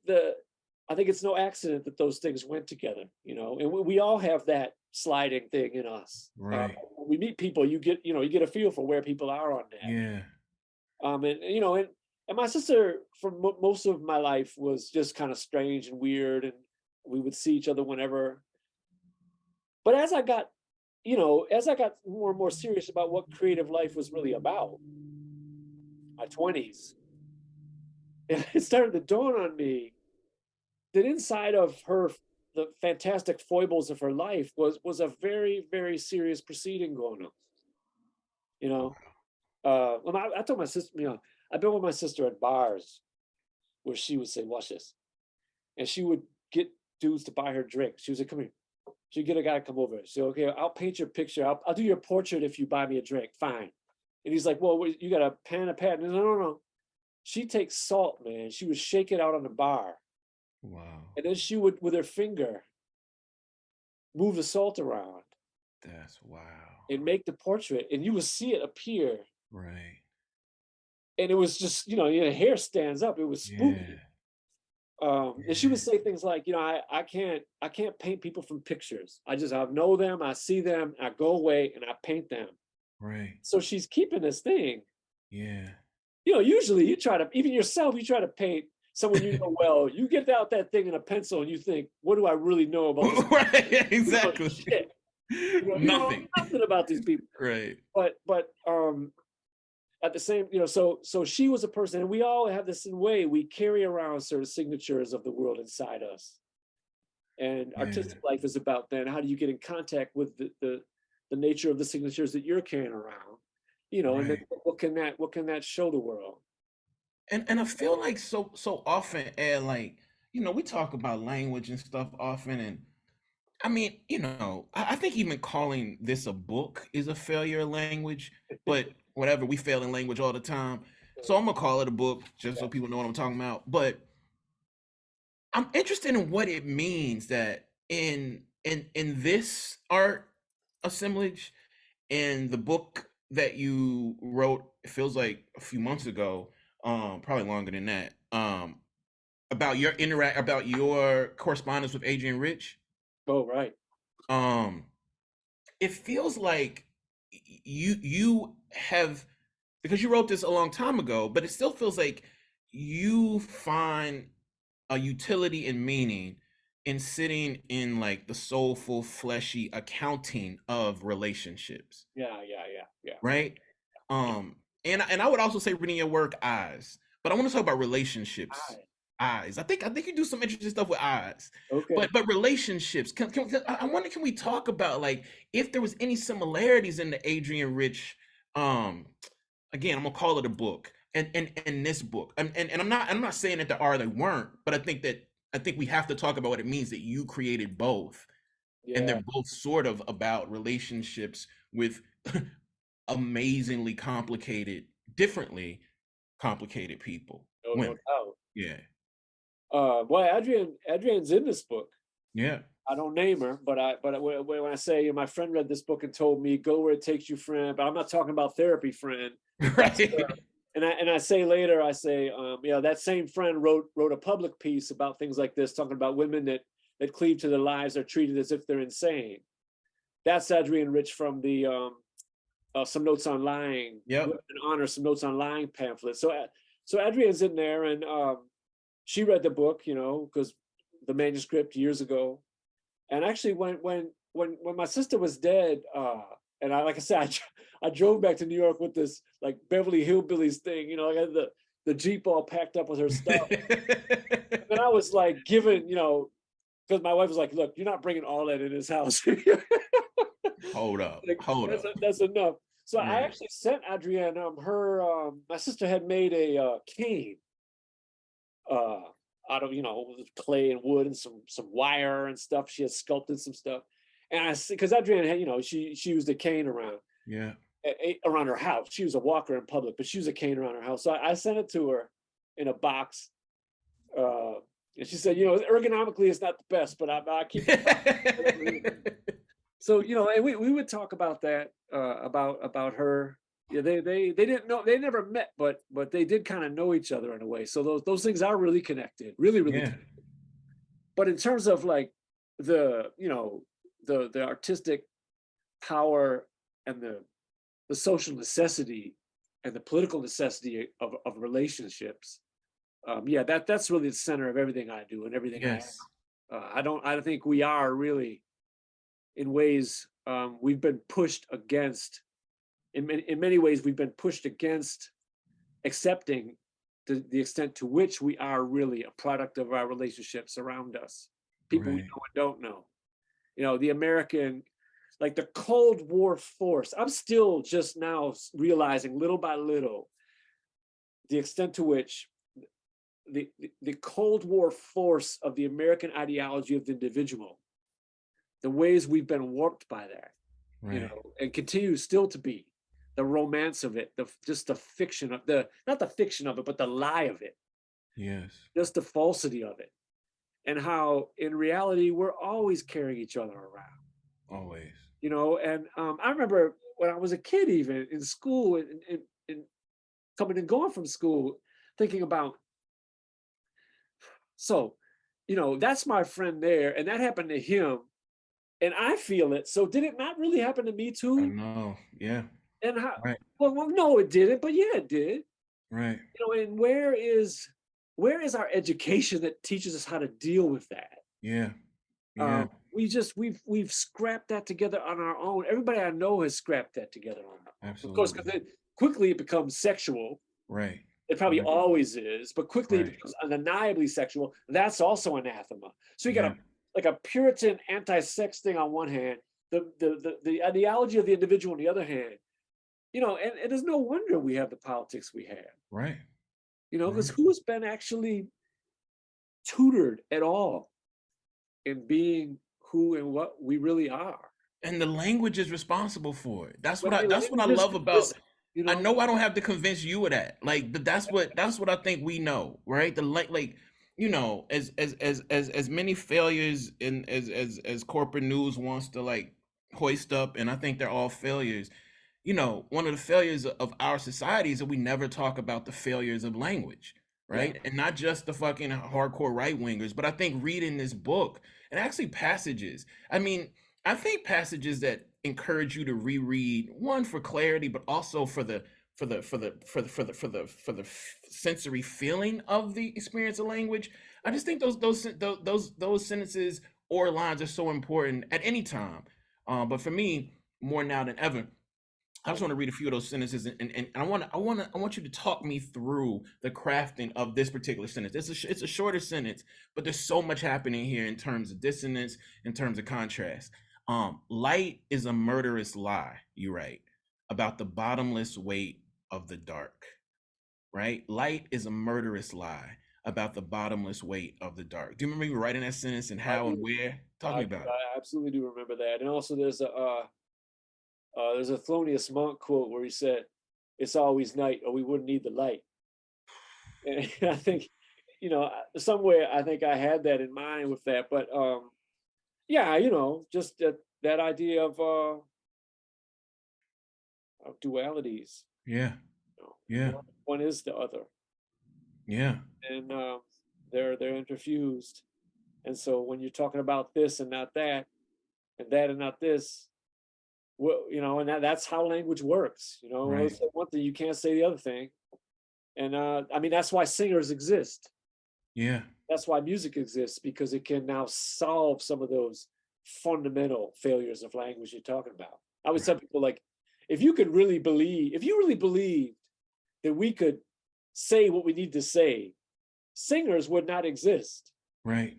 [SPEAKER 3] it's no accident that those things went together, and we all have that sliding thing in us.
[SPEAKER 2] Right.
[SPEAKER 3] When we meet people, you get a feel for where people are on that.
[SPEAKER 2] Yeah.
[SPEAKER 3] And my sister, for most of my life, was just kind of strange and weird, and we would see each other whenever. But as I got more and more serious about what creative life was really about, my 20s, it started to dawn on me that inside of her, the fantastic foibles of her life was a very, very serious proceeding going on. When I told my sister, I've been with my sister at bars where she would say, "Watch this," and she would get dudes to buy her drinks. She would say, "Come here." She'd get a guy to come over. She'd say, "Okay, I'll paint your picture. I'll do your portrait if you buy me a drink." Fine. And he's like, "Well, you got a pen and a pad?" No. She takes salt, man. She would shake it out on the bar.
[SPEAKER 2] Wow.
[SPEAKER 3] And then she would, with her finger, move the salt around.
[SPEAKER 2] That's wow.
[SPEAKER 3] And make the portrait, and you would see it appear.
[SPEAKER 2] Right.
[SPEAKER 3] And it was just, hair stands up. It was spooky. And she would say things like, I can't paint people from pictures. I know them, I see them, I go away and I paint them.
[SPEAKER 2] Right.
[SPEAKER 3] So she's keeping this thing.
[SPEAKER 2] Yeah.
[SPEAKER 3] Usually you try to, even yourself, you try to paint someone well. You get out that thing and a pencil and you think, what do I really know about this?
[SPEAKER 2] Right, exactly.
[SPEAKER 3] Shit.
[SPEAKER 2] Nothing.
[SPEAKER 3] Nothing about these people.
[SPEAKER 2] Right.
[SPEAKER 3] But at the same, so she was a person, and we all have this in way. We carry around certain signatures of the world inside us. And artistic life is about then, how do you get in contact with the nature of the signatures that you're carrying around? And then what can that show the world?
[SPEAKER 2] And I feel like so often, Ed, like, we talk about language and stuff often, and I mean, I think even calling this a book is a failure of language, but whatever, we fail in language all the time. So I'm gonna call it a book just so people know what I'm talking about. But I'm interested in what it means that in this art assemblage, in the book that you wrote, it feels like a few months ago, probably longer than that, about your correspondence with Adrienne Rich.
[SPEAKER 3] Oh, right.
[SPEAKER 2] It feels like you have, because you wrote this a long time ago, but it still feels like you find a utility and meaning in sitting in like the soulful, fleshy accounting of relationships.
[SPEAKER 3] Yeah.
[SPEAKER 2] right? And I would also say reading your work, eyes. But I want to talk about relationships.
[SPEAKER 3] I,
[SPEAKER 2] Eyes. I think you do some interesting stuff with eyes.
[SPEAKER 3] okay.
[SPEAKER 2] But relationships. I wonder, can we talk about like if there was any similarities in the Adrienne Rich, um again, I'm gonna call it a book, and this book, and I'm not saying that there are, they weren't, but I think we have to talk about what it means that you created both, and
[SPEAKER 3] Yeah,
[SPEAKER 2] they're both sort of about relationships with amazingly complicated, differently complicated people,
[SPEAKER 3] no
[SPEAKER 2] women.
[SPEAKER 3] doubt.
[SPEAKER 2] Yeah,
[SPEAKER 3] Well, Adrienne's in this book.
[SPEAKER 2] yeah,
[SPEAKER 3] I don't name her, but when I say my friend read this book and told me go where it takes you, friend, but I'm not talking about therapy, friend.
[SPEAKER 2] right.
[SPEAKER 3] And I say later, I say, that same friend wrote a public piece about things like this, talking about women that cleave to their lives are treated as if they're insane. That's Adrienne Rich from the Some Notes on Lying,
[SPEAKER 2] Yep.
[SPEAKER 3] Women in Honor, Some Notes on Lying pamphlet. So Adrienne's in there, and she read the book, because the manuscript years ago. And actually, when my sister was dead, and like I said, I drove back to New York with this like Beverly Hillbillies thing, I had the Jeep all packed up with her stuff. And I was like, given, because my wife was like, "Look, you're not bringing all that in his house."
[SPEAKER 2] Hold up,
[SPEAKER 3] Like,
[SPEAKER 2] hold up.
[SPEAKER 3] that's enough. So I
[SPEAKER 2] Right.
[SPEAKER 3] actually sent Adrienne her my sister had made a cane uh out of with clay and wood and some wire and stuff. She had sculpted some stuff, and I see because Adrienne had she used a cane
[SPEAKER 2] Yeah.
[SPEAKER 3] around her house. She was a walker in public, but she used a cane around her house. So I sent it to her in a box, uh, and she said, ergonomically it's not the best, but I keep it. So and we would talk about that about her. Yeah, they didn't know, they never met, but they did kind of know each other in a way. So those things are really connected, really
[SPEAKER 2] Yeah.
[SPEAKER 3] connected. But in terms of like the the artistic power and the social necessity and the political necessity of relationships, that's really the center of everything I do and everything I
[SPEAKER 2] Yes.
[SPEAKER 3] am. I don't think we are really in ways we've been pushed against in many ways we've been pushed against accepting the extent to which we are really a product of our relationships around us, people we
[SPEAKER 2] Right.
[SPEAKER 3] know and don't know. The American, like the Cold War force. I'm still just now realizing little by little the extent to which the Cold War force of the American ideology of the individual, the ways we've been warped by that,
[SPEAKER 2] Right.
[SPEAKER 3] and continue still to be the romance of it, just the fiction of not the fiction of it, but the lie of it,
[SPEAKER 2] Yes.
[SPEAKER 3] just the falsity of it, and how in reality we're always carrying each other around.
[SPEAKER 2] Always.
[SPEAKER 3] And I remember when I was a kid, even in school, and coming and going from school, thinking about, so, that's my friend there, and that happened to him, and I feel it. So did it not really happen to me
[SPEAKER 2] I
[SPEAKER 3] too?
[SPEAKER 2] know. Yeah.
[SPEAKER 3] And how?
[SPEAKER 2] Right.
[SPEAKER 3] Well, no, it didn't, but yeah, it did.
[SPEAKER 2] Right.
[SPEAKER 3] And where is our education that teaches us how to deal with that?
[SPEAKER 2] Yeah. Yeah.
[SPEAKER 3] We've scrapped that together on our own. Everybody I know has scrapped that together on their own. Of course,
[SPEAKER 2] Absolutely.
[SPEAKER 3] because quickly it becomes sexual.
[SPEAKER 2] Right.
[SPEAKER 3] It probably
[SPEAKER 2] Right.
[SPEAKER 3] always is, but quickly it
[SPEAKER 2] Right.
[SPEAKER 3] becomes undeniably sexual. That's also anathema. So you got
[SPEAKER 2] Yeah.
[SPEAKER 3] a Puritan anti-sex thing on one hand, the ideology of the individual on the other hand. And it is no wonder we have the politics we have.
[SPEAKER 2] Right.
[SPEAKER 3] Because
[SPEAKER 2] Right.
[SPEAKER 3] who's been actually tutored at all in being who and what we really are?
[SPEAKER 2] And the language is responsible for it. That's what
[SPEAKER 3] But
[SPEAKER 2] I
[SPEAKER 3] the
[SPEAKER 2] that's what I
[SPEAKER 3] language is
[SPEAKER 2] love about.
[SPEAKER 3] complicit,
[SPEAKER 2] I know I don't have to convince you of that. Like that's what I think we know, right? The like as many failures in as corporate news wants to like hoist up, and I think they're all failures. One of the failures of our society is that we never talk about the failures of language,
[SPEAKER 3] Yeah.
[SPEAKER 2] right? And not just the fucking hardcore right wingers, but I think reading this book and actually passages. I mean, I think passages that encourage you to reread, one for clarity, but also for the sensory feeling of the experience of language. I just think those sentences or lines are so important at any time. But for me, more now than ever, I just want to read a few of those sentences, and I want you to talk me through the crafting of this particular sentence. It's a shorter sentence, but there's so much happening here in terms of dissonance, in terms of contrast. Light is a murderous lie, you write, about the bottomless weight of the dark. Right? Light is a murderous lie about the bottomless weight of the dark. Do you remember you writing that sentence and how and where? Talk to me about it.
[SPEAKER 3] I absolutely do remember that. And also there's a Thelonious Monk quote where he said, "It's always night, or we wouldn't need the light." And I think, somewhere I think I had that in mind with that. But yeah, just that idea of dualities.
[SPEAKER 2] Yeah. Yeah.
[SPEAKER 3] One is the other.
[SPEAKER 2] Yeah.
[SPEAKER 3] And they're interfused. And so when you're talking about this and not that, and that and not this, well, and that's how language works.
[SPEAKER 2] Right.
[SPEAKER 3] Say one thing, you can't say the other thing. And I mean, that's why singers exist.
[SPEAKER 2] Yeah.
[SPEAKER 3] That's why music exists, because it can now solve some of those fundamental failures of language you're talking about. I would tell people, like, if you really believed that we could say what we need to say, singers would not exist.
[SPEAKER 2] Right.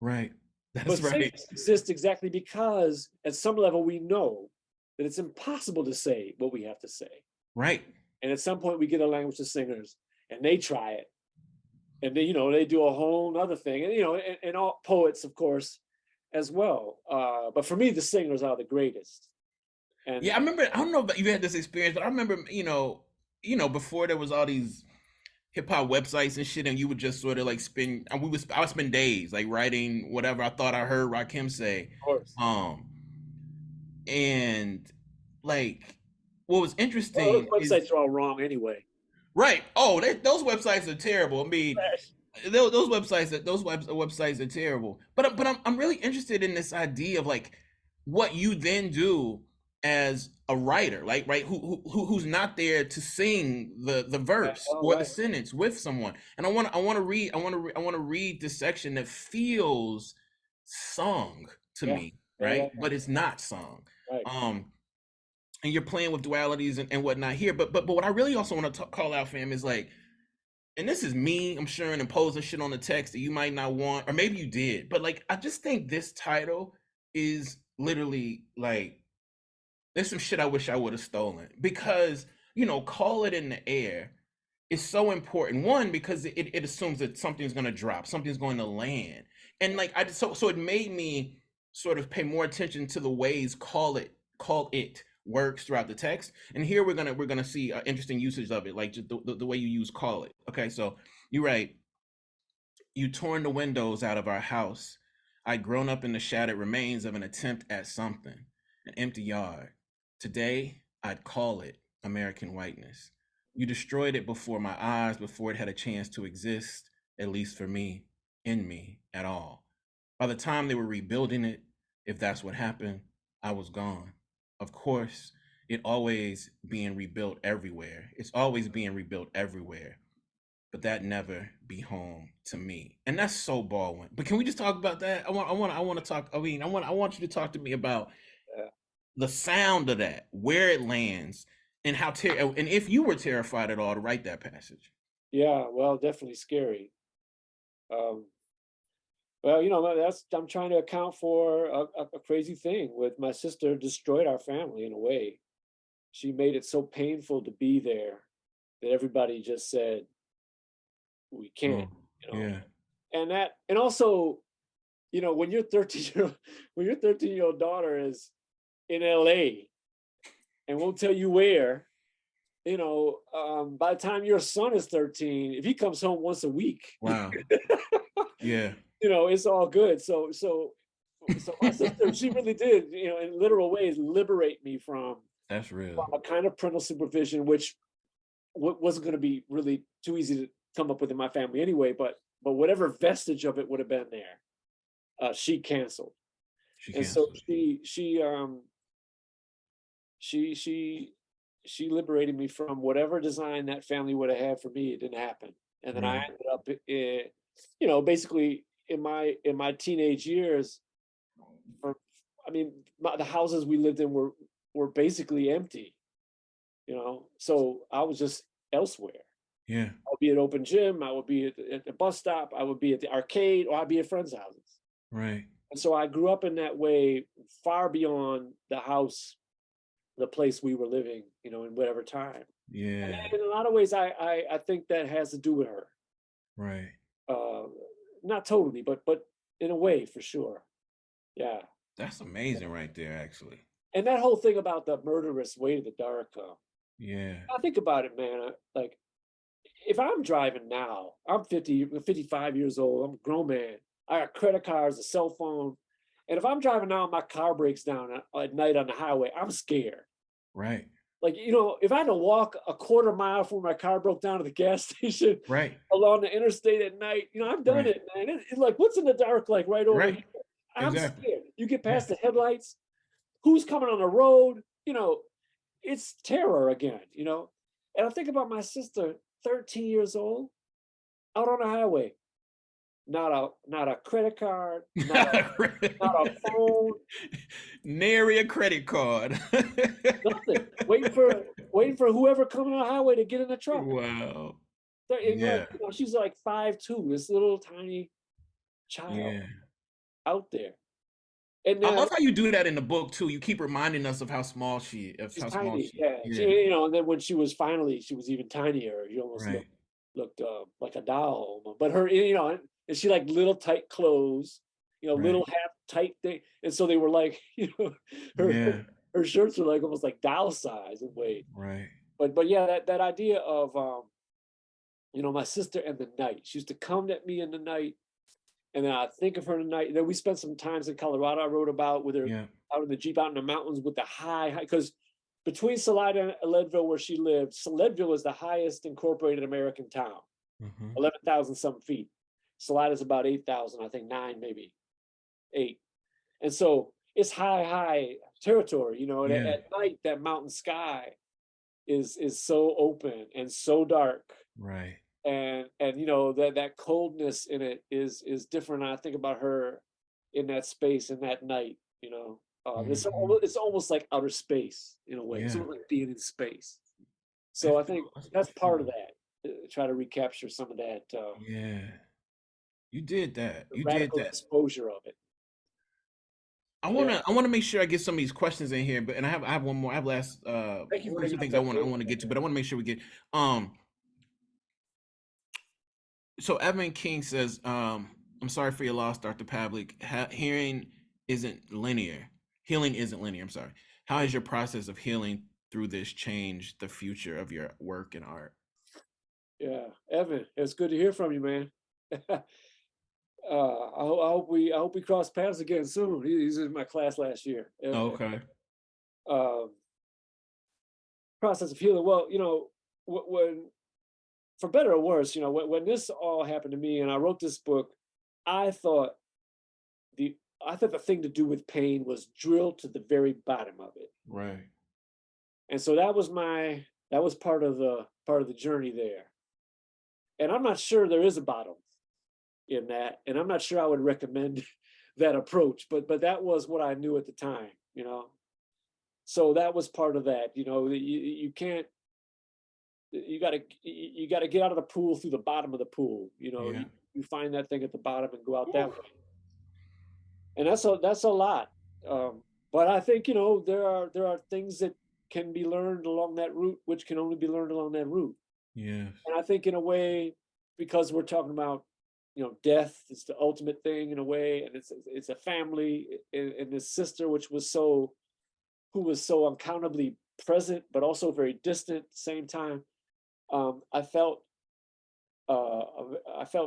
[SPEAKER 2] Right. That's
[SPEAKER 3] But
[SPEAKER 2] right.
[SPEAKER 3] singers exist exactly because at some level we know that it's impossible to say what we have to say.
[SPEAKER 2] Right.
[SPEAKER 3] And at some point we get a language to singers and they try it. And they, they do a whole other thing. And, and all poets, of course, as well. But for me, the singers are the greatest. And
[SPEAKER 2] yeah, I remember, I don't know if you had this experience, but I remember, before there was all these hip hop websites and shit, and you would just sort of like I would spend days like writing whatever I thought I heard Rakim say.
[SPEAKER 3] of course.
[SPEAKER 2] And like what was interesting,
[SPEAKER 3] those websites are all wrong anyway.
[SPEAKER 2] Right. Oh, those websites are terrible. I mean, those websites are terrible. But I'm really interested in this idea of like what you then do as a writer, like, right, who's not there to sing the verse or the sentence with someone. And I want to read this section that feels sung to me, right? But it's not sung.
[SPEAKER 3] Right.
[SPEAKER 2] And you're playing with dualities and whatnot here. But what I really also want to call out, fam, is like, and this is me, I'm sure, and imposing shit on the text that you might not want, or maybe you did, but like, I just think this title is literally like, there's some shit I wish I would have stolen, because, call it in the air is so important. One, because it assumes that something's going to drop, something's going to land. And like, so it made me sort of pay more attention to the ways call it works throughout the text. And here we're gonna see interesting usage of it, like just the way you use call it. Okay, so you write, "You torn the windows out of our house. I'd grown up in the shattered remains of an attempt at something, an empty yard. Today, I'd call it American whiteness. You destroyed it before my eyes, before it had a chance to exist, at least for me, in me, at all. By the time they were rebuilding it, if that's what happened, I was gone. Of course, it's always being rebuilt everywhere. But that never be home to me." And that's so Baldwin. But can we just talk about that? I want to talk. I mean, I want you to talk to me about the sound of that, where it lands, and how and if you were terrified at all to write that passage.
[SPEAKER 3] Yeah, well, definitely scary. Well, I'm trying to account for a crazy thing with my sister destroyed our family in a way. She made it so painful to be there that everybody just said, we can't,
[SPEAKER 2] Yeah.
[SPEAKER 3] And also, when your 13-year-old daughter is in LA and won't tell you where, by the time your son is 13, if he comes home once a week,
[SPEAKER 2] wow. Yeah.
[SPEAKER 3] It's all good. So my sister, she really did, in literal ways, liberate me from
[SPEAKER 2] that's real,
[SPEAKER 3] from a kind of parental supervision, which wasn't going to be really too easy to come up with in my family anyway. But whatever vestige of it would have been there, she canceled. So she liberated me from whatever design that family would have had for me. It didn't happen, and then I ended up, basically in my teenage years. The houses we lived in were basically empty. So I was just elsewhere.
[SPEAKER 2] Yeah.
[SPEAKER 3] I would be at open gym, I would be at the bus stop, I would be at the arcade, or I'd be at friends' houses.
[SPEAKER 2] Right.
[SPEAKER 3] And so I grew up in that way, far beyond the house, the place we were living, in whatever time. And
[SPEAKER 2] Yeah.
[SPEAKER 3] in a lot of ways, I think that has to do with her.
[SPEAKER 2] Right.
[SPEAKER 3] Uh, Not totally, but in a way, for sure. Yeah.
[SPEAKER 2] That's amazing right there, actually.
[SPEAKER 3] And that whole thing about the murderous way to the dark.
[SPEAKER 2] Yeah.
[SPEAKER 3] I think about it, man. Like, if I'm driving now, I'm 55 years old. I'm a grown man. I got credit cards, a cell phone. And if I'm driving now and my car breaks down at night on the highway, I'm scared.
[SPEAKER 2] Right.
[SPEAKER 3] Like, if I had to walk a quarter mile from where my car broke down to the gas station
[SPEAKER 2] Right.
[SPEAKER 3] along the interstate at night, I've done
[SPEAKER 2] Right.
[SPEAKER 3] it, man. It's like, what's in the dark, like right over
[SPEAKER 2] Right.
[SPEAKER 3] here? I'm
[SPEAKER 2] Exactly.
[SPEAKER 3] scared. You get past the headlights, who's coming on the road? It's terror again, And I think about my sister, 13 years old, out on the highway. Not a credit card, not a phone,
[SPEAKER 2] Nary a credit card.
[SPEAKER 3] nothing. Waiting for whoever coming on the highway to get in the truck.
[SPEAKER 2] Wow.
[SPEAKER 3] And
[SPEAKER 2] Yeah.
[SPEAKER 3] she's like 5'2", this little tiny child
[SPEAKER 2] Yeah.
[SPEAKER 3] out there. And
[SPEAKER 2] I love how you do that in the book too. You keep reminding us of how small she
[SPEAKER 3] she's
[SPEAKER 2] is.
[SPEAKER 3] tiny, yeah.
[SPEAKER 2] Yeah.
[SPEAKER 3] And then when she was even tinier. She almost
[SPEAKER 2] Right.
[SPEAKER 3] looked like a doll. But her, and she like little tight clothes,
[SPEAKER 2] Right.
[SPEAKER 3] little half tight thing. And so they were like, her
[SPEAKER 2] Yeah.
[SPEAKER 3] her shirts were like almost like doll size in weight.
[SPEAKER 2] Right.
[SPEAKER 3] But yeah, that idea of my sister and the night. She used to come at me in the night, and then I think of her in the night. And then we spent some times in Colorado. I wrote about with her
[SPEAKER 2] Yeah.
[SPEAKER 3] out in the Jeep, out in the mountains with the high, because between Salida and Leadville, where she lived, Leadville is the highest incorporated American town,
[SPEAKER 2] Mm-hmm.
[SPEAKER 3] 11,000 some feet. Salida is about 8,000, I think 9, maybe 8. And so it's high territory, and
[SPEAKER 2] Yeah.
[SPEAKER 3] at night, that mountain sky is so open and so dark.
[SPEAKER 2] Right.
[SPEAKER 3] And that coldness in it is different. I think about her in that space in that night.
[SPEAKER 2] Mhm.
[SPEAKER 3] It's almost like outer space in a way. It's
[SPEAKER 2] Yeah.
[SPEAKER 3] almost like being in space. So I think that's part of
[SPEAKER 2] beautiful.
[SPEAKER 3] that. Try to recapture some of that
[SPEAKER 2] Yeah. You did that. You did
[SPEAKER 3] radical
[SPEAKER 2] that.
[SPEAKER 3] exposure of it.
[SPEAKER 2] I
[SPEAKER 3] Yeah.
[SPEAKER 2] wanna make sure I get some of these questions in here, but I have one more. I have last
[SPEAKER 3] Thank you for
[SPEAKER 2] one or two
[SPEAKER 3] bringing up
[SPEAKER 2] things I
[SPEAKER 3] that
[SPEAKER 2] want to get to, but I want to make sure we get so Evan King says, I'm sorry for your loss, Dr. Pavlić. Healing isn't linear. I'm sorry. How has your process of healing through this changed the future of your work and art?
[SPEAKER 3] Yeah, Evan, it's good to hear from you, man. I hope we cross paths again soon. He's in my class last year.
[SPEAKER 2] Okay.
[SPEAKER 3] Process of healing. Well, when, for better or worse, when this all happened to me and I wrote this book, I thought the thing to do with pain was drill to the very bottom of it.
[SPEAKER 2] Right.
[SPEAKER 3] And so that was part of the journey there. And I'm not sure there is a bottom in that, and I'm not sure I would recommend that approach, but that was what I knew at the time. So that was part of that. You can't. You got to get out of the pool through the bottom of the pool.
[SPEAKER 2] Yeah.
[SPEAKER 3] You find that thing at the bottom and go out that way. And that's a lot. But I think there are things that can be learned along that route, which can only be learned along that route.
[SPEAKER 2] Yeah.
[SPEAKER 3] And I think in a way, because we're talking about death is the ultimate thing in a way, and it's a family and this sister, who was so uncountably present, but also very distant at the same time. I felt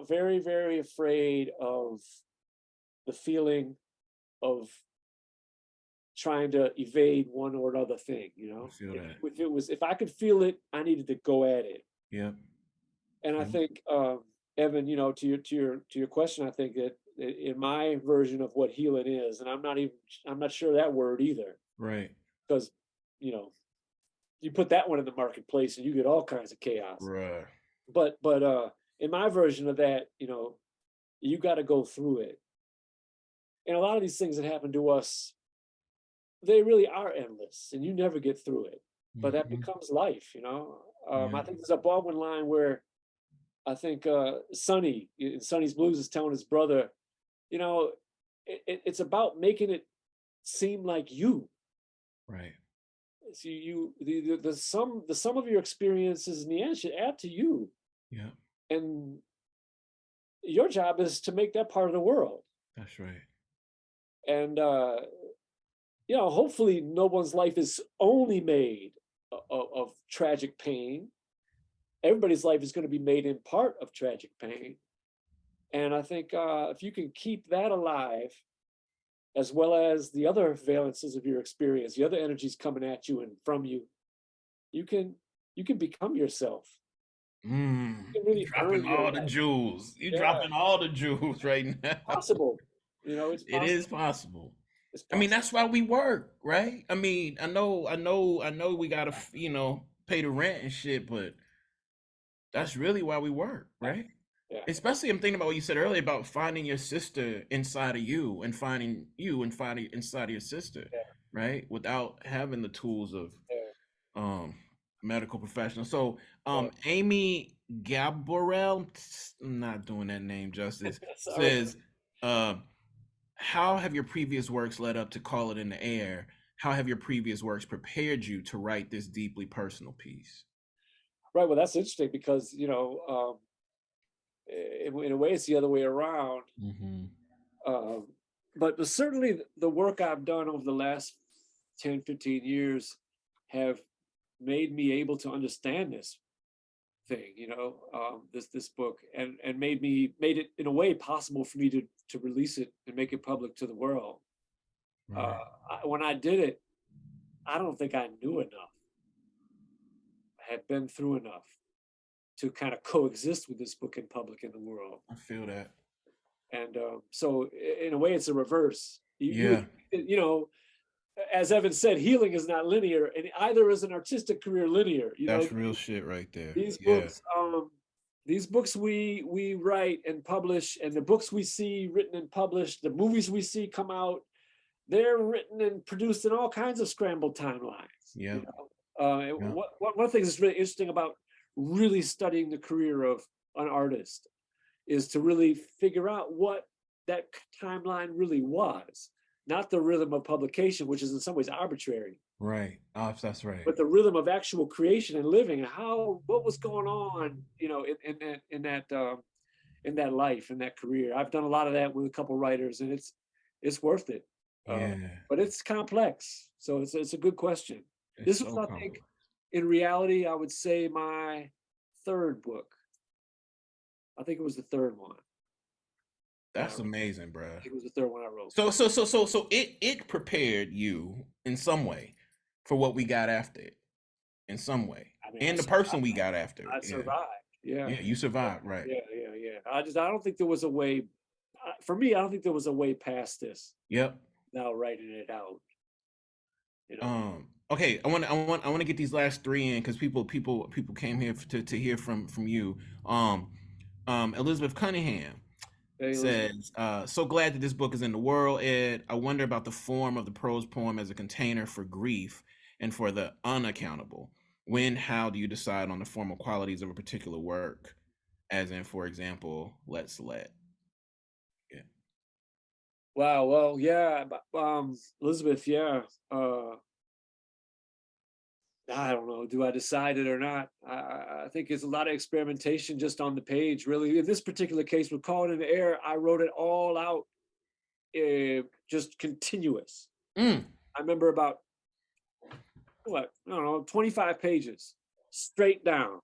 [SPEAKER 3] very, very afraid of the feeling of trying to evade one or another thing.
[SPEAKER 2] I feel that.
[SPEAKER 3] If I could feel it, I needed to go at it.
[SPEAKER 2] Yeah.
[SPEAKER 3] And I
[SPEAKER 2] Yeah.
[SPEAKER 3] think, Evan, to your question, I think that in my version of what healing is, and I'm not sure that word either.
[SPEAKER 2] Right.
[SPEAKER 3] Because, you put that one in the marketplace and you get all kinds of chaos.
[SPEAKER 2] Right.
[SPEAKER 3] But in my version of that, you got to go through it. And a lot of these things that happen to us, they really are endless, and you never get through it. but that
[SPEAKER 2] Mhm.
[SPEAKER 3] becomes life, you know.
[SPEAKER 2] Yeah.
[SPEAKER 3] I think there's a Baldwin line where I think Sonny in Sonny's Blues is telling his brother, you know, it's about making it seem like you.
[SPEAKER 2] Right.
[SPEAKER 3] So the sum of your experiences in the end should add to you,
[SPEAKER 2] Yeah.
[SPEAKER 3] and your job is to make that part of the world.
[SPEAKER 2] That's right.
[SPEAKER 3] And you know, hopefully, no one's life is only made of tragic pain. Everybody's life is going to be made in part of tragic pain. And I think if you can keep that alive, as well as the other valences of your experience, the other energies coming at you and from you, you can you can become yourself.
[SPEAKER 2] Mm.
[SPEAKER 3] You can
[SPEAKER 2] You
[SPEAKER 3] really
[SPEAKER 2] dropping
[SPEAKER 3] earn your
[SPEAKER 2] all the
[SPEAKER 3] life.
[SPEAKER 2] jewels. You
[SPEAKER 3] Yeah,
[SPEAKER 2] dropping all the jewels right now.
[SPEAKER 3] possible. You know, it's
[SPEAKER 2] It
[SPEAKER 3] possible.
[SPEAKER 2] is possible.
[SPEAKER 3] It's
[SPEAKER 2] I mean,
[SPEAKER 3] possible.
[SPEAKER 2] that's why we work, right? I mean, I know we gotta, pay the rent and shit, but that's really why we work,
[SPEAKER 3] Yeah,
[SPEAKER 2] right?
[SPEAKER 3] yeah,
[SPEAKER 2] Especially, I'm thinking about what you said earlier about finding your sister inside of you and finding you and finding inside of your sister,
[SPEAKER 3] yeah,
[SPEAKER 2] right? Without having the tools of
[SPEAKER 3] yeah,
[SPEAKER 2] um medical professionals. So
[SPEAKER 3] yeah.
[SPEAKER 2] Amy Gaborel, I'm not doing that name justice,
[SPEAKER 3] That's all right.
[SPEAKER 2] says, uh, how have your previous works led up to Call It in the Air? How have your previous works prepared you to write this deeply personal piece?
[SPEAKER 3] Right. Well, that's interesting because you know, in a way, it's the other way around.
[SPEAKER 2] Mm-hmm.
[SPEAKER 3] Um, but certainly the work I've done over the last 10, 15 years have made me able to understand this thing, you know, this book, and made it in a way possible for me to release it and make it public to the world. Uh,
[SPEAKER 2] Right.
[SPEAKER 3] when I did it, I don't think I knew enough, I had been through enough to kind of coexist with this book in public in the world.
[SPEAKER 2] I feel that.
[SPEAKER 3] And so, in a way, it's a reverse.
[SPEAKER 2] Yeah,
[SPEAKER 3] You know, as Evan said, healing is not linear, and either is an artistic career linear. You know,
[SPEAKER 2] that's real shit right there.
[SPEAKER 3] these
[SPEAKER 2] Yeah,
[SPEAKER 3] books, these books we write and publish, and the books we see written and published, the movies we see come out, they're written and produced in all kinds of scrambled timelines.
[SPEAKER 2] yeah,
[SPEAKER 3] You know,
[SPEAKER 2] yeah.
[SPEAKER 3] one of the things that's really interesting about really studying the career of an artist is to really figure out what that timeline really was, not the rhythm of publication, which is in some ways arbitrary,
[SPEAKER 2] Right. Oh, that's right.
[SPEAKER 3] but the rhythm of actual creation and living, and how what was going on, you know, in that life, in that career. I've done a lot of that with a couple writers, and it's worth it.
[SPEAKER 2] Yeah,
[SPEAKER 3] But it's complex, so it's a good question.
[SPEAKER 2] it's
[SPEAKER 3] This was,
[SPEAKER 2] so
[SPEAKER 3] I think,
[SPEAKER 2] comfortable.
[SPEAKER 3] in reality, I would say my third book. I think it was the third one that I
[SPEAKER 2] That's
[SPEAKER 3] wrote.
[SPEAKER 2] amazing,
[SPEAKER 3] I
[SPEAKER 2] bro.
[SPEAKER 3] think it was the third one I wrote.
[SPEAKER 2] So it prepared you in some way for what we got after it, in some way,
[SPEAKER 3] I mean,
[SPEAKER 2] and the person we got after it.
[SPEAKER 3] I
[SPEAKER 2] Yeah,
[SPEAKER 3] survived. Yeah,
[SPEAKER 2] yeah, you survived, right?
[SPEAKER 3] yeah. I don't think there was a way. For me, I don't think there was a way past this
[SPEAKER 2] Yep.
[SPEAKER 3] without writing it out. You know.
[SPEAKER 2] Okay, I want to get these last three in because people came here to hear from you. Elizabeth Cunningham
[SPEAKER 3] Hey, Elizabeth.
[SPEAKER 2] says, so glad that this book is in the world, Ed. I wonder about the form of the prose poem as a container for grief and for the unaccountable. How do you decide on the formal qualities of a particular work? As in, for example, let's let. Yeah.
[SPEAKER 3] Wow. Well, yeah. Elizabeth. Yeah. I don't know. Do I decide it or not? I think it's a lot of experimentation just on the page. Really, in this particular case, with Call It in the Air, I wrote it all out, just continuous.
[SPEAKER 2] Mm,
[SPEAKER 3] I remember about what, I don't know, 25 pages straight down.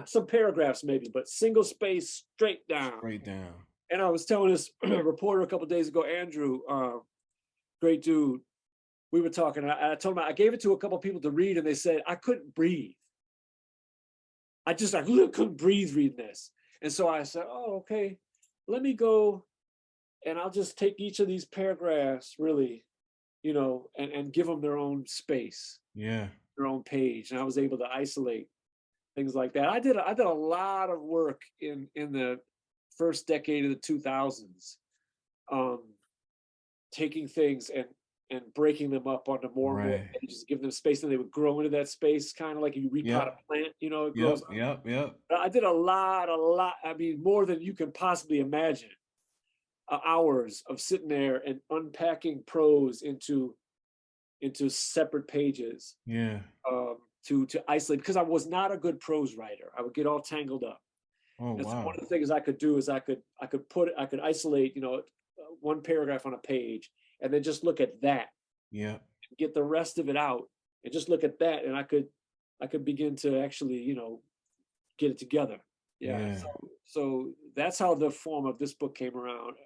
[SPEAKER 3] Some paragraphs maybe, but single space straight down.
[SPEAKER 2] straight down.
[SPEAKER 3] And I was telling this reporter a couple of days ago, Andrew, great dude. We were talking. I told him I gave it to a couple of people to read, and they said I couldn't breathe. I really couldn't breathe reading this. And so I said, "Oh, okay, let me go, and I'll just take each of these paragraphs, really, you know, and give them their own space,
[SPEAKER 2] Yeah.
[SPEAKER 3] their own page." And I was able to isolate things like that. I did a lot of work in the first decade of the 2000s, taking things and and breaking them up onto more and more
[SPEAKER 2] Right.
[SPEAKER 3] pages, give them space, and they would grow into that space, kind of like you repot
[SPEAKER 2] Yep.
[SPEAKER 3] a plant, you know, it
[SPEAKER 2] Yep.
[SPEAKER 3] grows.
[SPEAKER 2] Yep.
[SPEAKER 3] I did a lot. I mean, more than you can possibly imagine. Hours of sitting there and unpacking prose into separate pages,
[SPEAKER 2] Yeah.
[SPEAKER 3] to isolate, because I was not a good prose writer. I would get all tangled up.
[SPEAKER 2] Oh,
[SPEAKER 3] And so one
[SPEAKER 2] wow.
[SPEAKER 3] of the things I could do is I could isolate, you know, one paragraph on a page, and then just look at that,
[SPEAKER 2] Yeah.
[SPEAKER 3] get the rest of it out, and just look at that, and I could begin to actually, you know, get it together. Yeah.
[SPEAKER 2] Yeah.
[SPEAKER 3] So that's how the form of this book came along,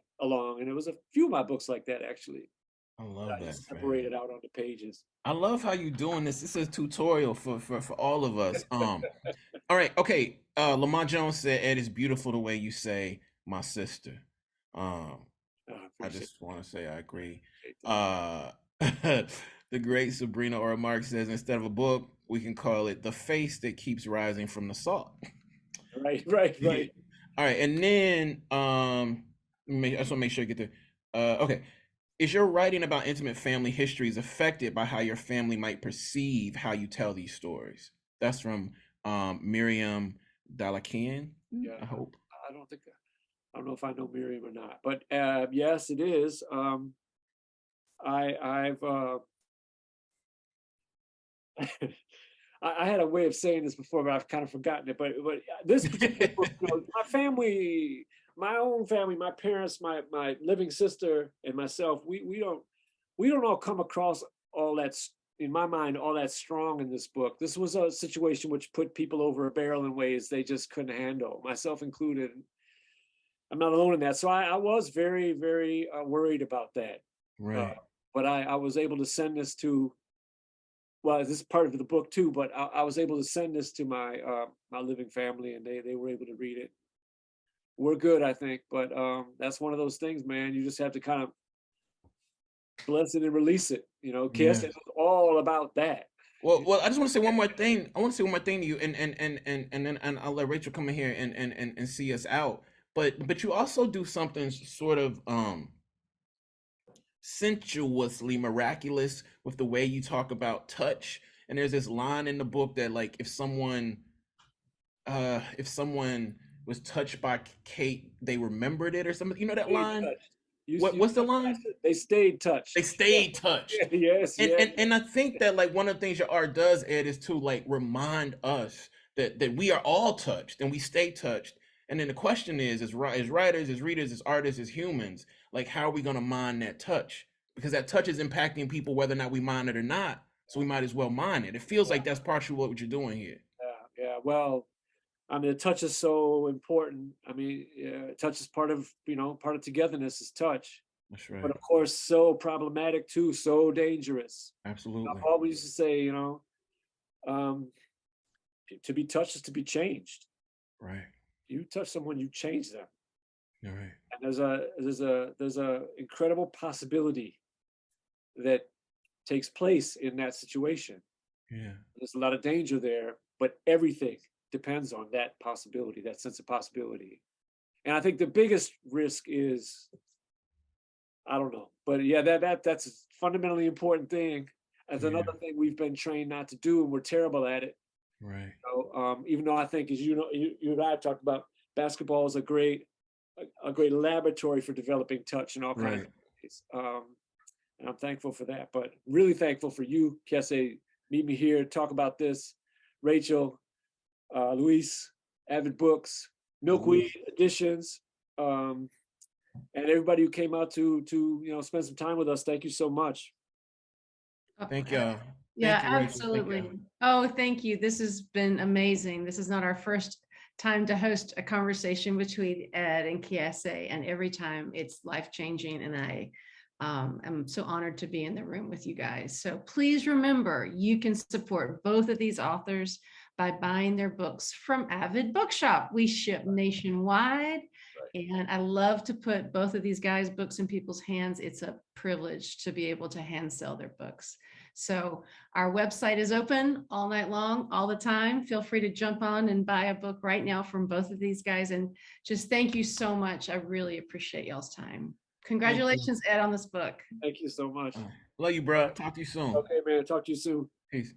[SPEAKER 3] and it was a few of my books like that, actually.
[SPEAKER 2] I love
[SPEAKER 3] I
[SPEAKER 2] that,
[SPEAKER 3] just
[SPEAKER 2] man.
[SPEAKER 3] separated out on the pages.
[SPEAKER 2] I love how you doing this. This is a tutorial for all of us. All right, okay. Lamont Jones said, Ed, it's beautiful the way you say my sister. I just want to say I agree. The great Sabrina Ora Mark says, instead of a book, we can call it the face that keeps rising from the salt.
[SPEAKER 3] Right.
[SPEAKER 2] All right, and then I just want to make sure you get there. Okay. Is your writing about intimate family histories affected by how your family might perceive how you tell these stories? That's from Miriam Dalakian,
[SPEAKER 3] Yeah.
[SPEAKER 2] I hope.
[SPEAKER 3] I don't know if I know Miriam or not, but yes, it is. I've I had a way of saying this before, but I've kind of forgotten it. But this particular book, you know, my family, my own family, my parents, my living sister, and myself, we don't all come across all that, in my mind, all that strong in this book. This was a situation which put people over a barrel in ways they just couldn't handle, myself included. I'm not alone in that. So I was very, very worried about that.
[SPEAKER 2] Right.
[SPEAKER 3] But I was able to send this to, well, this is part of the book too, but I was able to send this to my my living family, and they were able to read it. We're good, I think, but that's one of those things, man. You just have to kind of bless it and release it. You know, Kiese is all about that.
[SPEAKER 2] Well, I just want to say one more thing. I want to say one more thing to you, and then I'll let Rachel come in here and see us out. But you also do something sort of sensuously miraculous with the way you talk about touch. And there's this line in the book that, like, if someone was touched by Kate, they remembered it or something. You know that line? What's the line?
[SPEAKER 3] They stayed touched.
[SPEAKER 2] They stayed touched.
[SPEAKER 3] Yes.
[SPEAKER 2] And I think that, like, one of the things your art does, Ed, is to, like, remind us that we are all touched and we stay touched. And then the question is, as writers, as readers, as artists, as humans, like, how are we going to mine that touch? Because that touch is impacting people whether or not we mine it or not. So we might as well mine it. It feels like that's partially what you're doing here.
[SPEAKER 3] Yeah. Well, I mean, touch is so important. I mean, touch is part of togetherness is touch.
[SPEAKER 2] That's right.
[SPEAKER 3] But of course, so problematic too, so dangerous.
[SPEAKER 2] Absolutely.
[SPEAKER 3] I've always used to say, you know, to be touched is to be changed.
[SPEAKER 2] Right.
[SPEAKER 3] You touch someone, you change them.
[SPEAKER 2] You're right.
[SPEAKER 3] And there's a incredible possibility that takes place in that situation.
[SPEAKER 2] Yeah.
[SPEAKER 3] There's a lot of danger there, but everything depends on that possibility, that sense of possibility. And I think the biggest risk is, I don't know, but yeah, that's a fundamentally important thing. As another thing we've been trained not to do, and we're terrible at it.
[SPEAKER 2] Right.
[SPEAKER 3] So, even though I think, as you know, you and I have talked about, basketball is a great laboratory for developing touch in all kinds of ways. And I'm thankful for that, but really thankful for you, Kiese, meet me here, talk about this. Rachel, Luis, Avid Books, Milkweed Editions, and everybody who came out to spend some time with us. Thank you so much.
[SPEAKER 2] Thank you.
[SPEAKER 1] Yeah,
[SPEAKER 2] Thank you,
[SPEAKER 1] absolutely. Oh, thank you. This has been amazing. This is not our first time to host a conversation between Ed and Kiese, and every time it's life-changing, and I am so honored to be in the room with you guys. So please remember, you can support both of these authors by buying their books from Avid Bookshop. We ship nationwide, and I love to put both of these guys' books in people's hands. It's a privilege to be able to hand sell their books. So our website is open all night long, all the time. Feel free to jump on and buy a book right now from both of these guys. And just thank you so much. I really appreciate y'all's time. Congratulations, Ed, on this book.
[SPEAKER 3] Thank you so much.
[SPEAKER 2] Love you, bro. Talk to you soon.
[SPEAKER 3] Okay, man. Talk to you soon.
[SPEAKER 2] Peace.